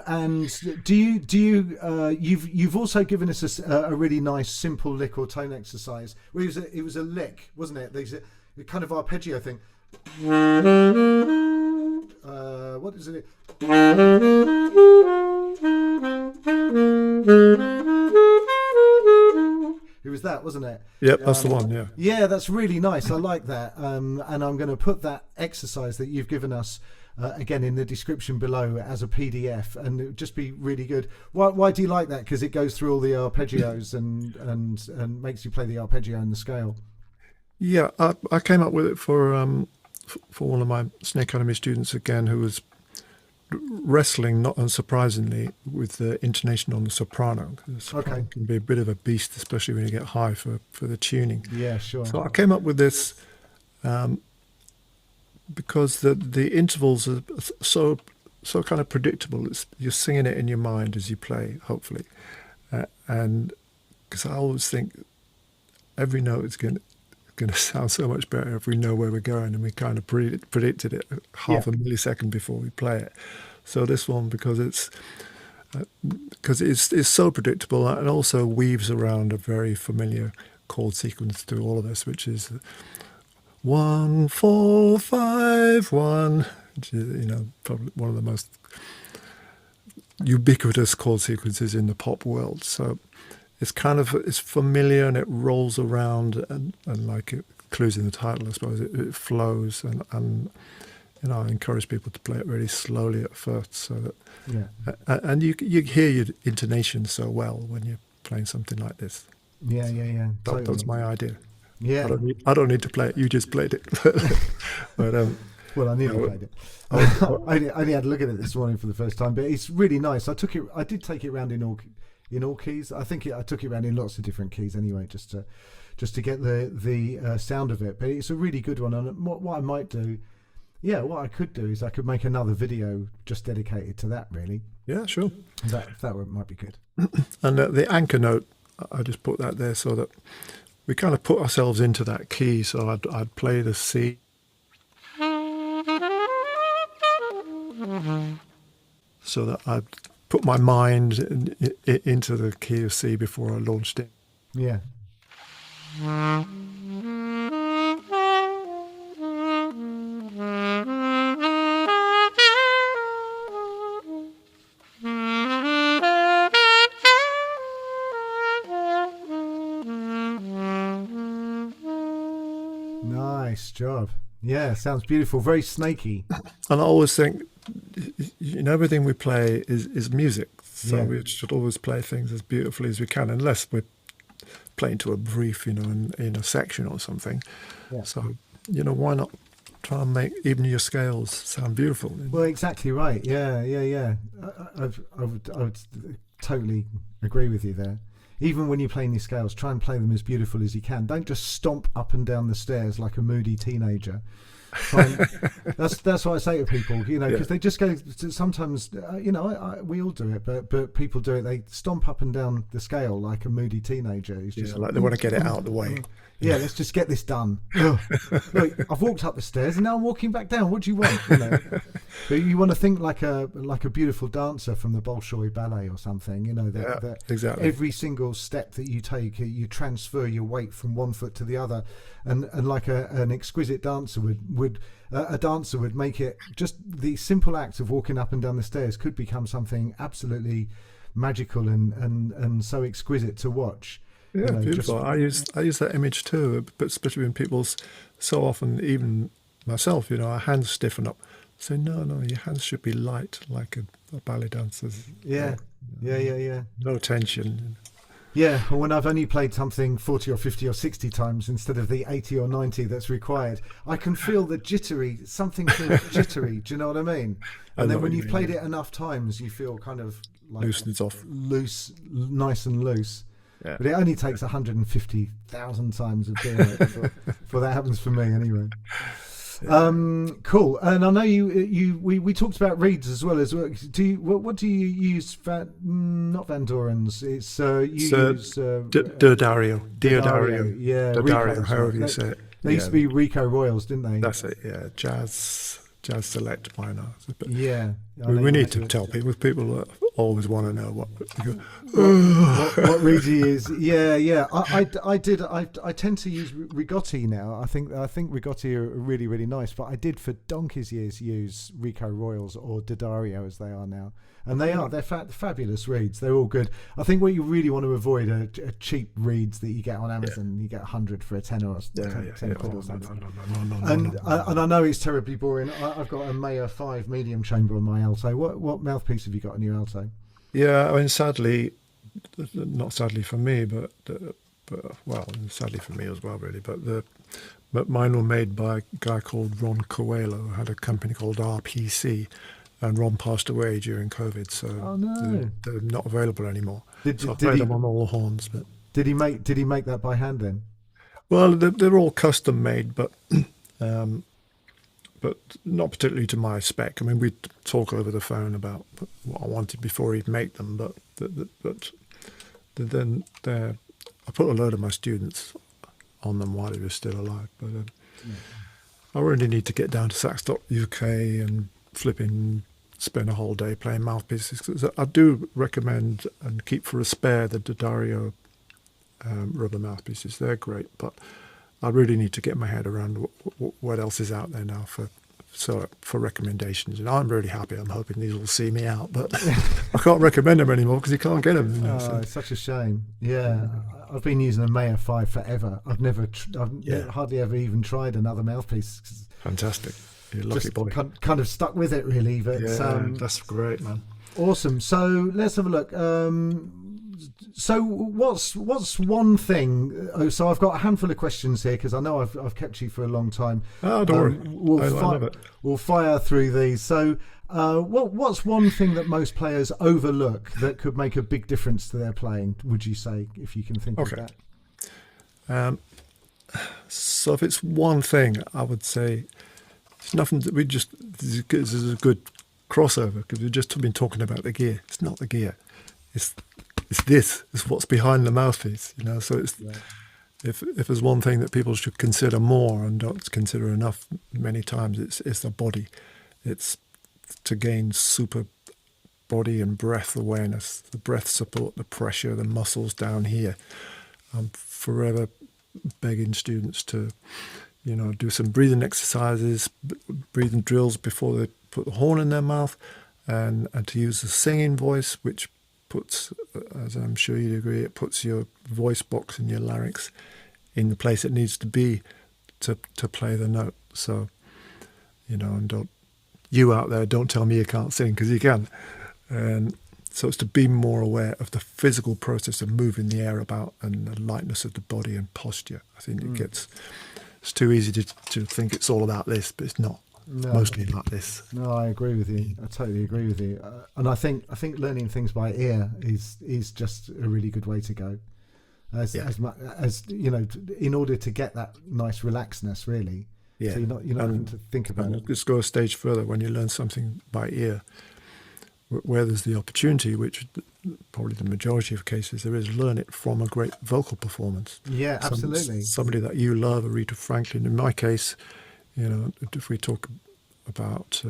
A: and do you you've also given us a really nice simple lick or tone exercise. Well, it was a lick, wasn't it? There's a kind of arpeggio thing. What is it? It was that, wasn't it?
B: Yep, that's the one. Yeah.
A: Yeah, that's really nice. I like that. And I'm going to put that exercise that you've given us again in the description below as a PDF, and it would just be really good. Why do you like that? Because it goes through all the arpeggios and makes you play the arpeggio and the scale.
B: Yeah, I came up with it for one of my Snake Academy students again, who was wrestling, not unsurprisingly, with the intonation on the soprano. The soprano can be a bit of a beast, especially when you get high for the tuning.
A: Yeah, sure.
B: So I came up with this because the intervals are so kind of predictable. You're singing it in your mind as you play, hopefully, and because I always think every note is going to sound so much better if we know where we're going, and we kind of predicted it half a millisecond before we play it. So this one, because it's so predictable, and also weaves around a very familiar chord sequence to all of us, which is 1 4 5 1, which is, probably one of the most ubiquitous chord sequences in the pop world. So it's familiar and it rolls around and like it clues in the title, I suppose. It flows and I encourage people to play it really slowly at first, so that and you hear your intonation so well when you're playing something like this.
A: Yeah.
B: That was my idea.
A: Yeah.
B: I don't need to play it. You just played it. But
A: well, I nearly played it. I only had a look at it this morning for the first time, but it's really nice. I did take it around in all keys. I think I took it around in lots of different keys anyway, just to get the sound of it. But it's a really good one. And what I might do, what I could do is I could make another video just dedicated to that. Really. Yeah,
B: sure.
A: That might be good.
B: And the anchor note, I just put that there so that we kind of put ourselves into that key. So I'd play the C. So that I'd put my mind into the key of C before I launched it.
A: Yeah. Nice job. Yeah, sounds beautiful. Very snaky.
B: And I always think everything we play is music. So
A: Yeah.
B: we should always play things as beautifully as we can, unless we're playing to a brief, in a section or something.
A: Yeah.
B: So, why not try and make even your scales sound beautiful?
A: Well, exactly right. Yeah. I would totally agree with you there. Even when you're playing these scales, try and play them as beautiful as you can. Don't just stomp up and down the stairs like a moody teenager. That's what I say to people, because they just go. Sometimes, we all do it, but people do it. They stomp up and down the scale like a moody teenager. Who's just
B: like they want to get it out of the way.
A: Yeah, let's just get this done. Look, I've walked up the stairs and now I'm walking back down. What do you want? But you want to think like a beautiful dancer from the Bolshoi Ballet or something. That
B: exactly.
A: Every single step that you take, you transfer your weight from one foot to the other, and like an exquisite dancer would make it. Just the simple act of walking up and down the stairs could become something absolutely magical and so exquisite to watch.
B: Yeah, beautiful. I use that image too, but especially when people's so often, even myself, our hands stiffen up. So no, your hands should be light like a ballet dancer's.
A: Yeah.
B: No tension.
A: Yeah, or when I've only played something 40 or 50 or 60 times instead of the 80 or 90 that's required, I can feel the something feels jittery. Do you know what I mean? And then when you've played it enough times, you feel kind of like
B: loosens off,
A: loose, nice and loose.
B: Yeah.
A: But it only takes 150,000 times of doing it before that happens for me anyway. Cool. And I know we talked about reeds as well. What do you use? Not Van Doren's. It's use
B: D'Addario.
A: Yeah,
B: D'Addario,
A: Rico,
B: however you say it.
A: They used to be Rico Royals, didn't they?
B: That's it. Yeah, jazz select minor. But
A: yeah.
B: We need to tell people always want to know what
A: reeds he is. Yeah. I tend to use Rigotti now. I think Rigotti are really, really nice. But I did for donkey's years use Rico Royals or D'Addario as they are now, and they're fabulous reeds. They're all good. I think what you really want to avoid are cheap reeds that you get on Amazon. You get 100 for a tenner or 10 quid or something. And I know it's terribly boring. I've got a Mayer 5 medium chamber on my alto. What mouthpiece have you got on your alto?
B: Yeah, I mean, sadly, not sadly for me, but sadly for me as well, really. But mine were made by a guy called Ron Coelho, who had a company called RPC, and Ron passed away during COVID, so they're not available anymore. I played them on all the horns. But
A: did he make that by hand then?
B: Well, they're all custom made, but not particularly to my spec. I mean, we'd talk over the phone about what I wanted before he'd make them, but then I put a load of my students on them while he was still alive. But I really need to get down to Sax.uk and spend a whole day playing mouthpieces. 'Cause I do recommend and keep for a spare the D'Addario rubber mouthpieces. They're great, but I really need to get my head around what else is out there now for recommendations. And I'm really happy. I'm hoping these will see me out, but I can't recommend them anymore because you can't get them.
A: It's such a shame. Yeah, I've been using a Mayer 5 forever. I've hardly ever even tried another mouthpiece.
B: Fantastic. You're a lucky boy.
A: Kind of stuck with it really. But
B: that's great, man.
A: Awesome. So let's have a look. So what's one thing? So I've got a handful of questions here because I know I've kept you for a long time.
B: Oh, don't worry. I love it.
A: We'll fire through these. So what's one thing that most players overlook that could make a big difference to their playing? Would you say, if you can think of that?
B: So if it's one thing, I would say it's nothing that this is a good crossover because we've just been talking about the gear. It's not the gear. It's what's behind the mouthpiece, So it's if there's one thing that people should consider more and don't consider enough many times, it's the body. It's to gain super body and breath awareness, the breath support, the pressure, the muscles down here. I'm forever begging students to, do some breathing exercises, breathing drills before they put the horn in their mouth, and to use the singing voice, which puts, as I'm sure you'd agree, it puts your voice box and your larynx in the place it needs to be to play the note. So, and don't you out there, don't tell me you can't sing, because you can. And so it's to be more aware of the physical process of moving the air about and the lightness of the body and posture. I think it's too easy to think it's all about this, but it's not.
A: No.
B: Mostly like this.
A: No, I agree with you. I totally agree with you. And I think learning things by ear is just a really good way to go. As you know, in order to get that nice relaxedness, really.
B: Yeah.
A: So you're not having to think about it.
B: Let's go a stage further. When you learn something by ear, where there's the opportunity, which probably the majority of cases there is, learn it from a great vocal performance.
A: Yeah, absolutely.
B: Somebody that you love, Aretha Franklin. In my case, you know, if we talk about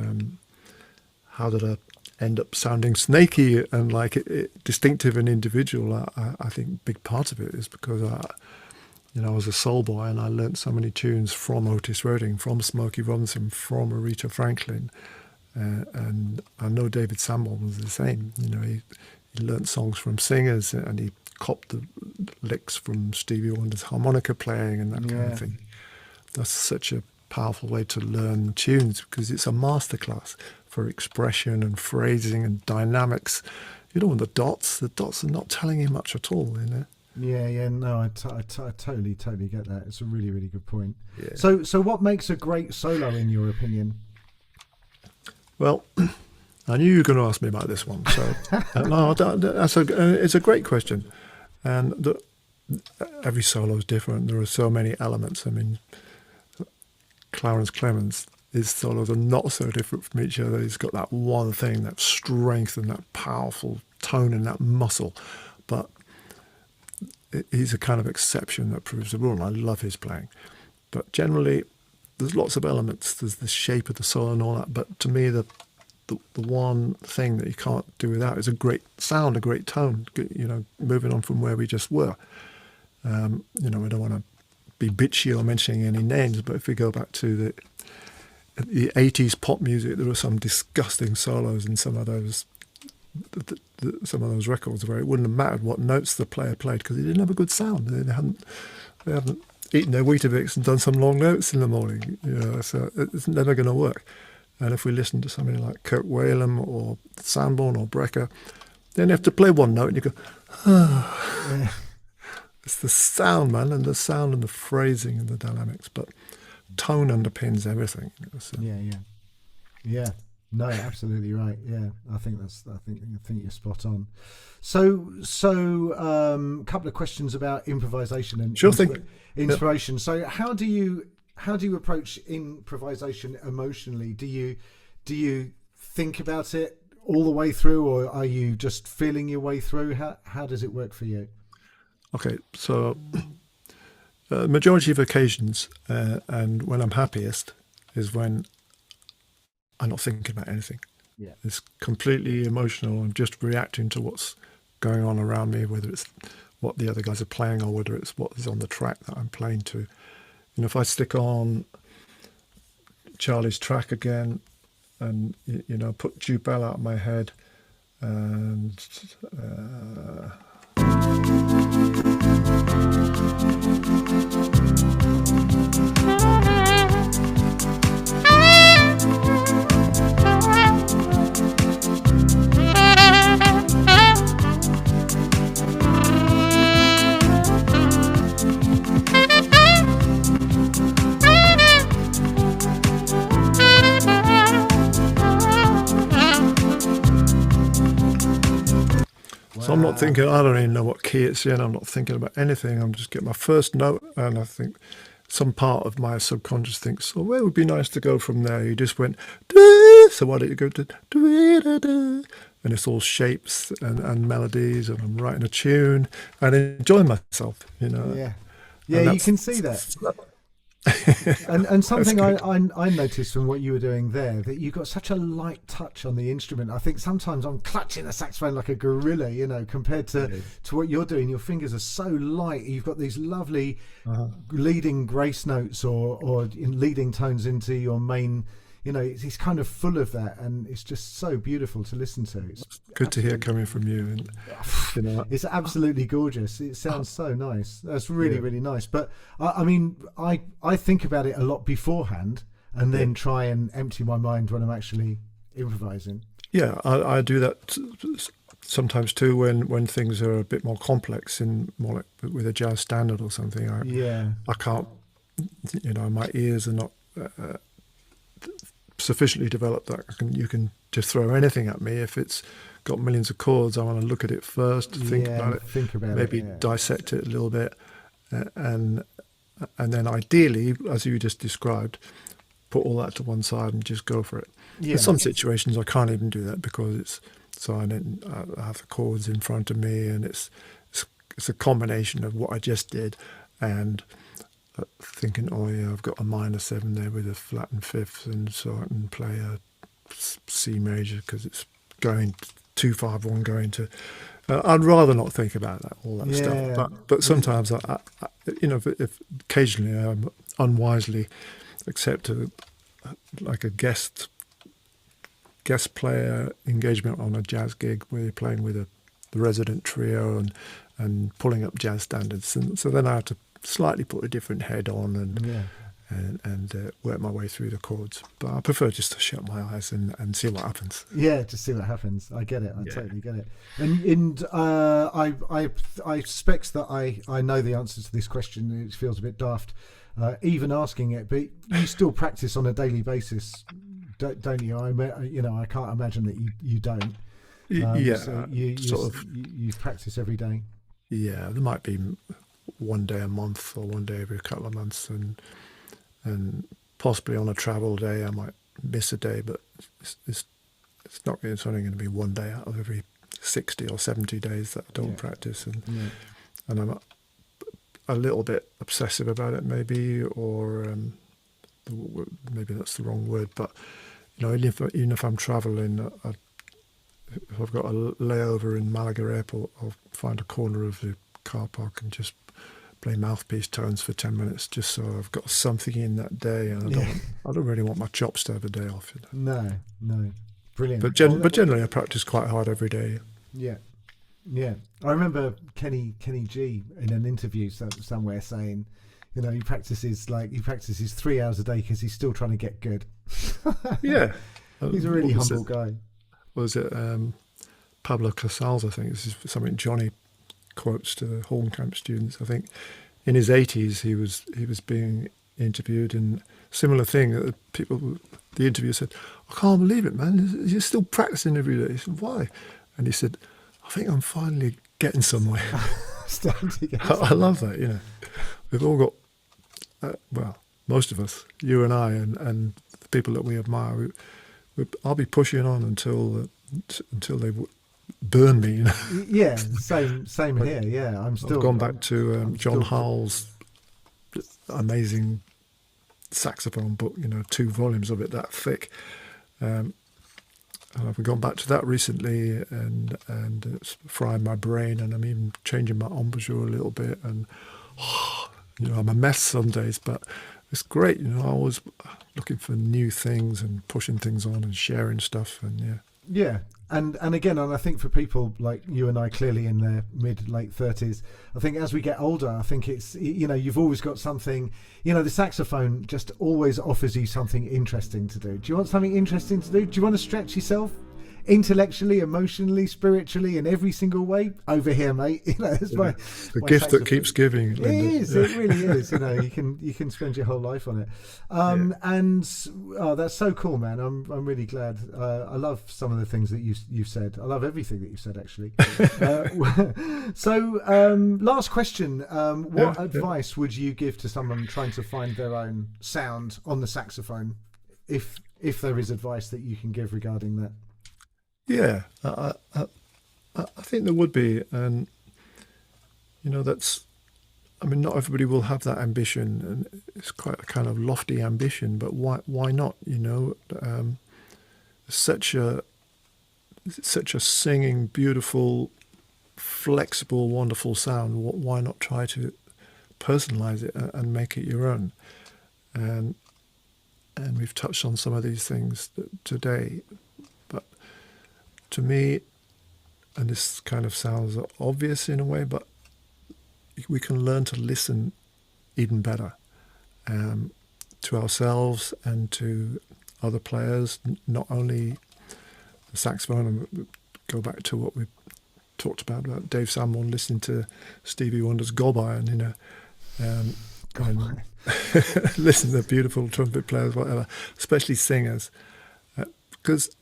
B: how did I end up sounding snaky and like distinctive and individual, I think a big part of it is because I was a soul boy and I learnt so many tunes from Otis Redding, from Smokey Robinson, from Aretha Franklin. And I know David Sanborn was the same. You know, he learnt songs from singers and he copped the licks from Stevie Wonder's harmonica playing and that kind of thing. That's such a powerful way to learn tunes because it's a masterclass for expression and phrasing and dynamics. You don't want the dots. The dots are not telling you much at all, you know.
A: Yeah, no, I totally get that. It's a really, really good point.
B: Yeah.
A: So what makes a great solo in your opinion?
B: Well, I knew you were going to ask me about this one. So no, it's a great question. And every solo is different. There are so many elements. I mean, Clarence Clemens, his solos are not so different from each other. He's got that one thing, that strength and that powerful tone and that muscle. But he's a kind of exception that proves the rule. I love his playing. But generally, there's lots of elements. There's the shape of the solo and all that. But to me, the one thing that you can't do without is a great sound, a great tone, you know, moving on from where we just were. You know, I don't want to be bitchy or mentioning any names, but if we go back to the 80s pop music, there were some disgusting solos in some of those records where it wouldn't have mattered what notes the player played because they didn't have a good sound. They haven't eaten their Weetabix and done some long notes in the morning, you know, so it's never going to work. And if we listen to somebody like Kurt Whalum or Sanborn or Brecker, then you have to play one note and you go, yeah. It's the sound, man, and the sound and the phrasing and the dynamics, but tone underpins everything. So.
A: Yeah. No, absolutely right. Yeah, I think you're spot on. So, couple of questions about improvisation and inspiration. Yep. So, how do you approach improvisation emotionally? Do you think about it all the way through, or are you just feeling your way through? How does it work for you?
B: Okay, so majority of occasions, and when I'm happiest, is when I'm not thinking about anything. Yeah, it's completely emotional. I'm just reacting to what's going on around me, whether it's what the other guys are playing or whether it's what is on the track that I'm playing to. You know, if I stick on Charlie's track again, and you know, put Jubel out of my head, and so I'm not thinking, I don't even know what key it's in. I'm not thinking about anything. I'm just getting my first note, and I think some part of my subconscious thinks, well, it would be nice to go from there. You just went, doo, so why don't you go to, doo, and it's all shapes and melodies, and I'm writing a tune and enjoying myself, you know.
A: Yeah, you can see that. and something I noticed from what you were doing there, that you got such a light touch on the instrument. I think sometimes I'm clutching the saxophone like a gorilla, you know, compared to what you're doing. Your fingers are so light. You've got these lovely leading grace notes or leading tones into your main, you know, it's kind of full of that, and it's just so beautiful to listen to. It's
B: good to hear coming from you. And you know,
A: it's absolutely gorgeous. It sounds so nice. That's really, really nice. But I mean, I think about it a lot beforehand,
C: and then try and empty my mind when I'm actually improvising.
B: Yeah, I do that sometimes too when things are a bit more complex, in more like with a jazz standard or something. I can't, my ears are not sufficiently developed that you can just throw anything at me. If it's got millions of chords, I want to look at it first, think about it, maybe dissect it a little bit, and then ideally, as you just described, put all that to one side and just go for it. In some situations, I can't even do that because I have the chords in front of me, and it's a combination of what I just did and thinking, oh yeah, I've got a minor 7 there with a flattened fifth, and so I can play a C major because it's going 2-5-1 going to. I'd rather not think about all that stuff. But sometimes if occasionally I unwisely accept a guest player engagement on a jazz gig where you're playing with the resident trio and pulling up jazz standards, and so then I have to slightly put a different head on and work my way through the chords. But I prefer just to shut my eyes and see what happens.
C: Yeah, just see what happens. I get it. I totally get it. And I suspect that I know the answer to this question. It feels a bit daft even asking it, but you still practice on a daily basis, don't you? I can't imagine that you don't. So you practice every day.
B: Yeah, there might be one day a month or one day every couple of months, and possibly on a travel day I might miss a day, but it's only going to be one day out of every 60 or 70 days that I don't practice, and I'm a little bit obsessive about it, maybe, or maybe that's the wrong word, but even if I'm traveling, if I've got a layover in Malaga Airport, I'll find a corner of the car park and just play mouthpiece tones for 10 minutes, just so I've got something in that day, and I don't really want my chops to have a day off.
C: No, brilliant.
B: But generally, I practice quite hard every day.
C: Yeah. I remember Kenny G in an interview somewhere saying, he practices 3 hours a day because he's still trying to get good.
B: Yeah,
C: he's a really humble guy.
B: Was it Pablo Casals? I think this is something Johnny quotes to the Horncamp students. I think in his 80s he was being interviewed, and similar thing. The interviewer said, "I can't believe it, man. You're still practicing every day." He said, "Why?" And he said, "I think I'm finally getting somewhere." I love that. We've all got, most of us, you and I, and the people that we admire. I'll be pushing on until they burn me.
C: Yeah, same here. Yeah, I've
B: gone back to John Hall's amazing saxophone book. 2 volumes of it that thick. And I've gone back to that recently, and it's frying my brain, and I'm even changing my embouchure a little bit. And I'm a mess some days, but it's great. I'm always looking for new things and pushing things on and sharing stuff, and and again, and I think for people like you and I, clearly in their late 30s, I think as we get older, I think it's you've always got something. The saxophone just always offers you something interesting to do. Do you want something interesting to do? Do you want to stretch yourself intellectually, emotionally, spiritually, in every single way? Over here, mate. It's my gift that keeps giving.
C: It is. It really is. You can spend your whole life on it. And that's so cool, man. I'm really glad. I love some of the things that you've said. I love everything that you've said, actually. So, last question. What advice would you give to someone trying to find their own sound on the saxophone, if there is advice that you can give regarding that?
B: Yeah, I think there would be, and that's. I mean, not everybody will have that ambition, and it's quite a kind of lofty ambition. But why not? Such a singing, beautiful, flexible, wonderful sound. Why not try to personalize it and make it your own? And we've touched on some of these things today. To me, and this kind of sounds obvious in a way, but we can learn to listen even better. to ourselves and to other players, not only the saxophone. And go back to what we talked about Dave Sanborn listening to Stevie Wonder's Gob Iron, you know, and listen to beautiful trumpet players, whatever, especially singers, because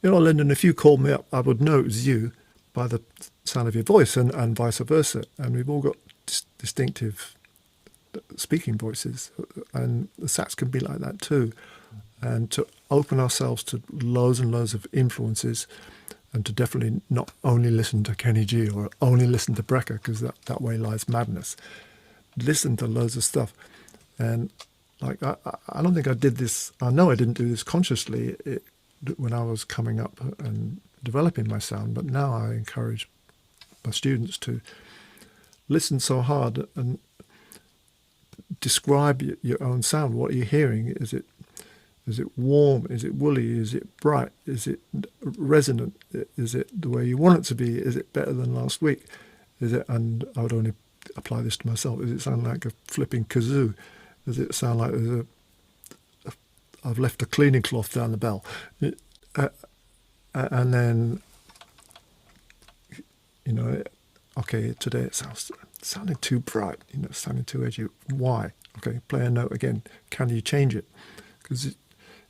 B: you know, Lynden, if you called me up, I would know it was you by the sound of your voice, and vice versa. And we've all got distinctive speaking voices, and the sax can be like that too. And to open ourselves to loads and loads of influences, and to definitely not only listen to Kenny G or only listen to Brecker, because that way lies madness. Listen to loads of stuff. And like I don't think I did this, I know I didn't do this consciously when I was coming up and developing my sound, but now I encourage my students to listen so hard and describe your own sound. What are you hearing? Is it warm? Is it woolly? Is it bright? Is it resonant? Is it the way you want it to be? Is it better than last week? Is it, and I would only apply this to myself, does it sound like a flipping kazoo? Does it sound like I've left a cleaning cloth down the bell? And then, you know, okay, today it sounding too bright, you know, sounding too edgy. Why? Okay, play a note again. Can you change it? Because, you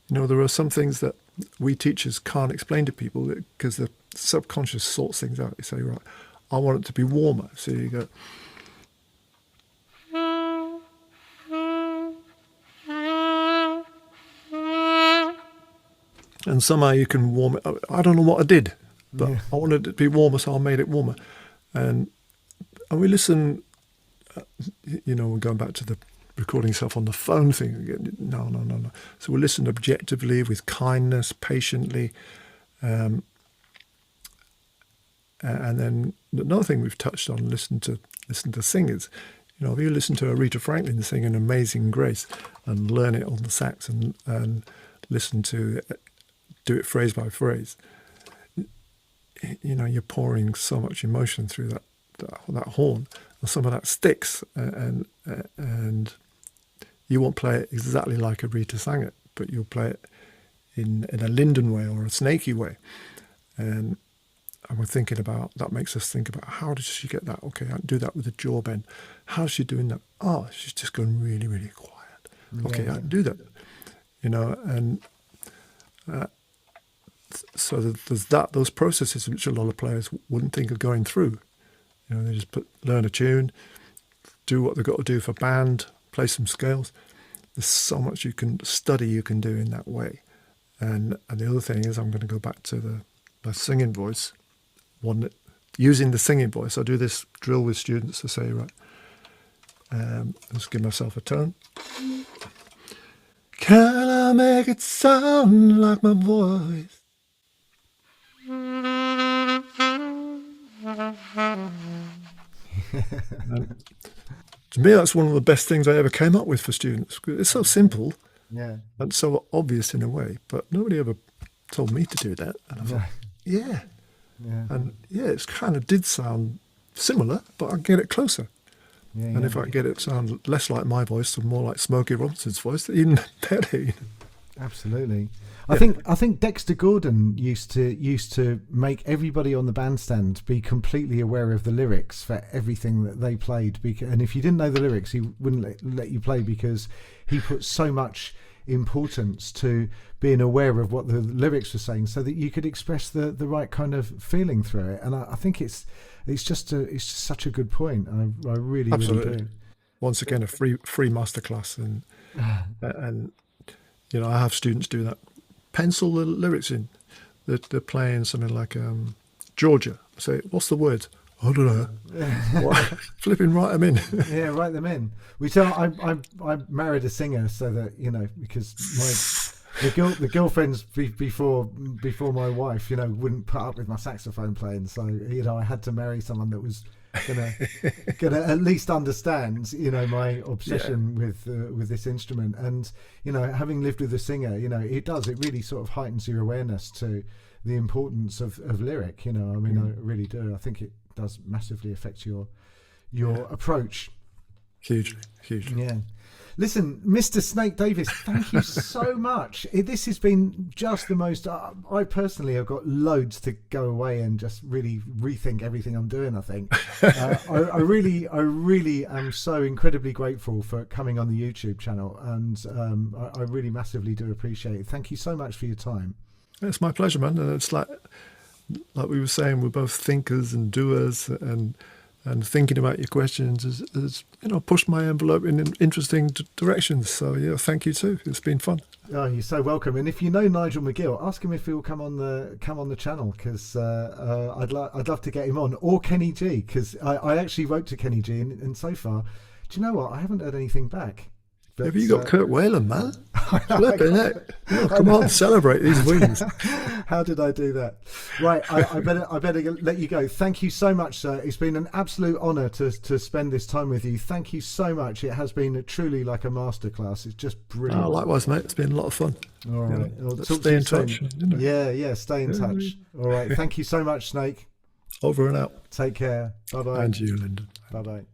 B: know, there are some things that we teachers can't explain to people because the subconscious sorts things out. You say, right, I want it to be warmer. So you go... And somehow you can warm it. I don't know what I did, but I wanted it to be warmer, so I made it warmer. And we listen, you know, we're going back to the recording yourself on the phone thing again. No. So we listen objectively, with kindness, patiently. And then another thing we've touched on, listen to singers. You know, if you listen to Aretha Franklin sing an Amazing Grace and learn it on the sax and listen to it, do it phrase by phrase, you know, you're pouring so much emotion through that horn, and some of that sticks, and you won't play it exactly like Aretha sang it, but you'll play it in a Lynden way or a snaky way. And we're thinking about, that makes us think about, how does she get that? Okay, I can do that with a jaw bend. How's she doing that? Oh, she's just going really, really quiet. Okay, I can do that. You know, and so there's those processes which a lot of players wouldn't think of going through. You know, they just learn a tune, do what they've got to do for band, play some scales. There's so much you can do in that way. And the other thing is, I'm going to go back to my singing voice. Using the singing voice, I do this drill with students to say, right, let's give myself a tone. Can I make it sound like my voice? To me, that's one of the best things I ever came up with for students. It's so simple, and so obvious in a way, but nobody ever told me to do that. And I thought, and it kind of did sound similar, but I get it closer. And if I get it sound less like my voice and more like Smokey Robinson's voice, even better. You know?
C: Absolutely. I think Dexter Gordon used to make everybody on the bandstand be completely aware of the lyrics for everything that they played. And if you didn't know the lyrics, he wouldn't let you play, because he put so much importance to being aware of what the lyrics were saying, so that you could express the right kind of feeling through it. And I think it's just such a good point. I really really do.
B: Once again, a free masterclass, and you know, I have students do that. Pencil the lyrics in. They're playing something like Georgia. I say, what's the word? I don't know. Flipping write them in.
C: Yeah, write them in. I married a singer, so that, you know, because the girlfriends before my wife, you know, wouldn't put up with my saxophone playing. So, you know, I had to marry someone that was gonna at least understand, you know, my obsession with this instrument. And, you know, having lived with a singer, you know, it really sort of heightens your awareness to the importance of lyric. You know, I mean, I really do. I think it does massively affect your approach.
B: Hugely.
C: Yeah. Listen, Mr. Snake Davis, thank you so much. This has been just the most. I personally have got loads to go away and just really rethink everything I'm doing. I think I really am so incredibly grateful for coming on the YouTube channel, and I really massively do appreciate it. Thank you so much for your time.
B: It's my pleasure, man. And it's like we were saying, we're both thinkers and doers, and thinking about your questions has pushed my envelope in interesting directions. So yeah, thank you too. It's been fun.
C: Oh, you're so welcome. And if you know Nigel McGill, ask him if he'll come on the channel, because I'd love to get him on, or Kenny G, because I actually wrote to Kenny G, and so far, do you know what? I haven't heard anything back. But,
B: have you got Kurt Whalen, man? Flipping it. Come on, celebrate these wins.
C: How did I do that? Right, I better let you go. Thank you so much, sir. It's been an absolute honour to spend this time with you. Thank you so much. It has been truly like a masterclass. It's just brilliant.
B: Oh, likewise, mate. It's been a lot of fun.
C: All right.
B: Let's stay in touch.
C: Yeah, stay in touch. All right. Thank you so much, Snake.
B: Over and out.
C: Take care. Bye-bye.
B: And you, Lynden.
C: Bye-bye.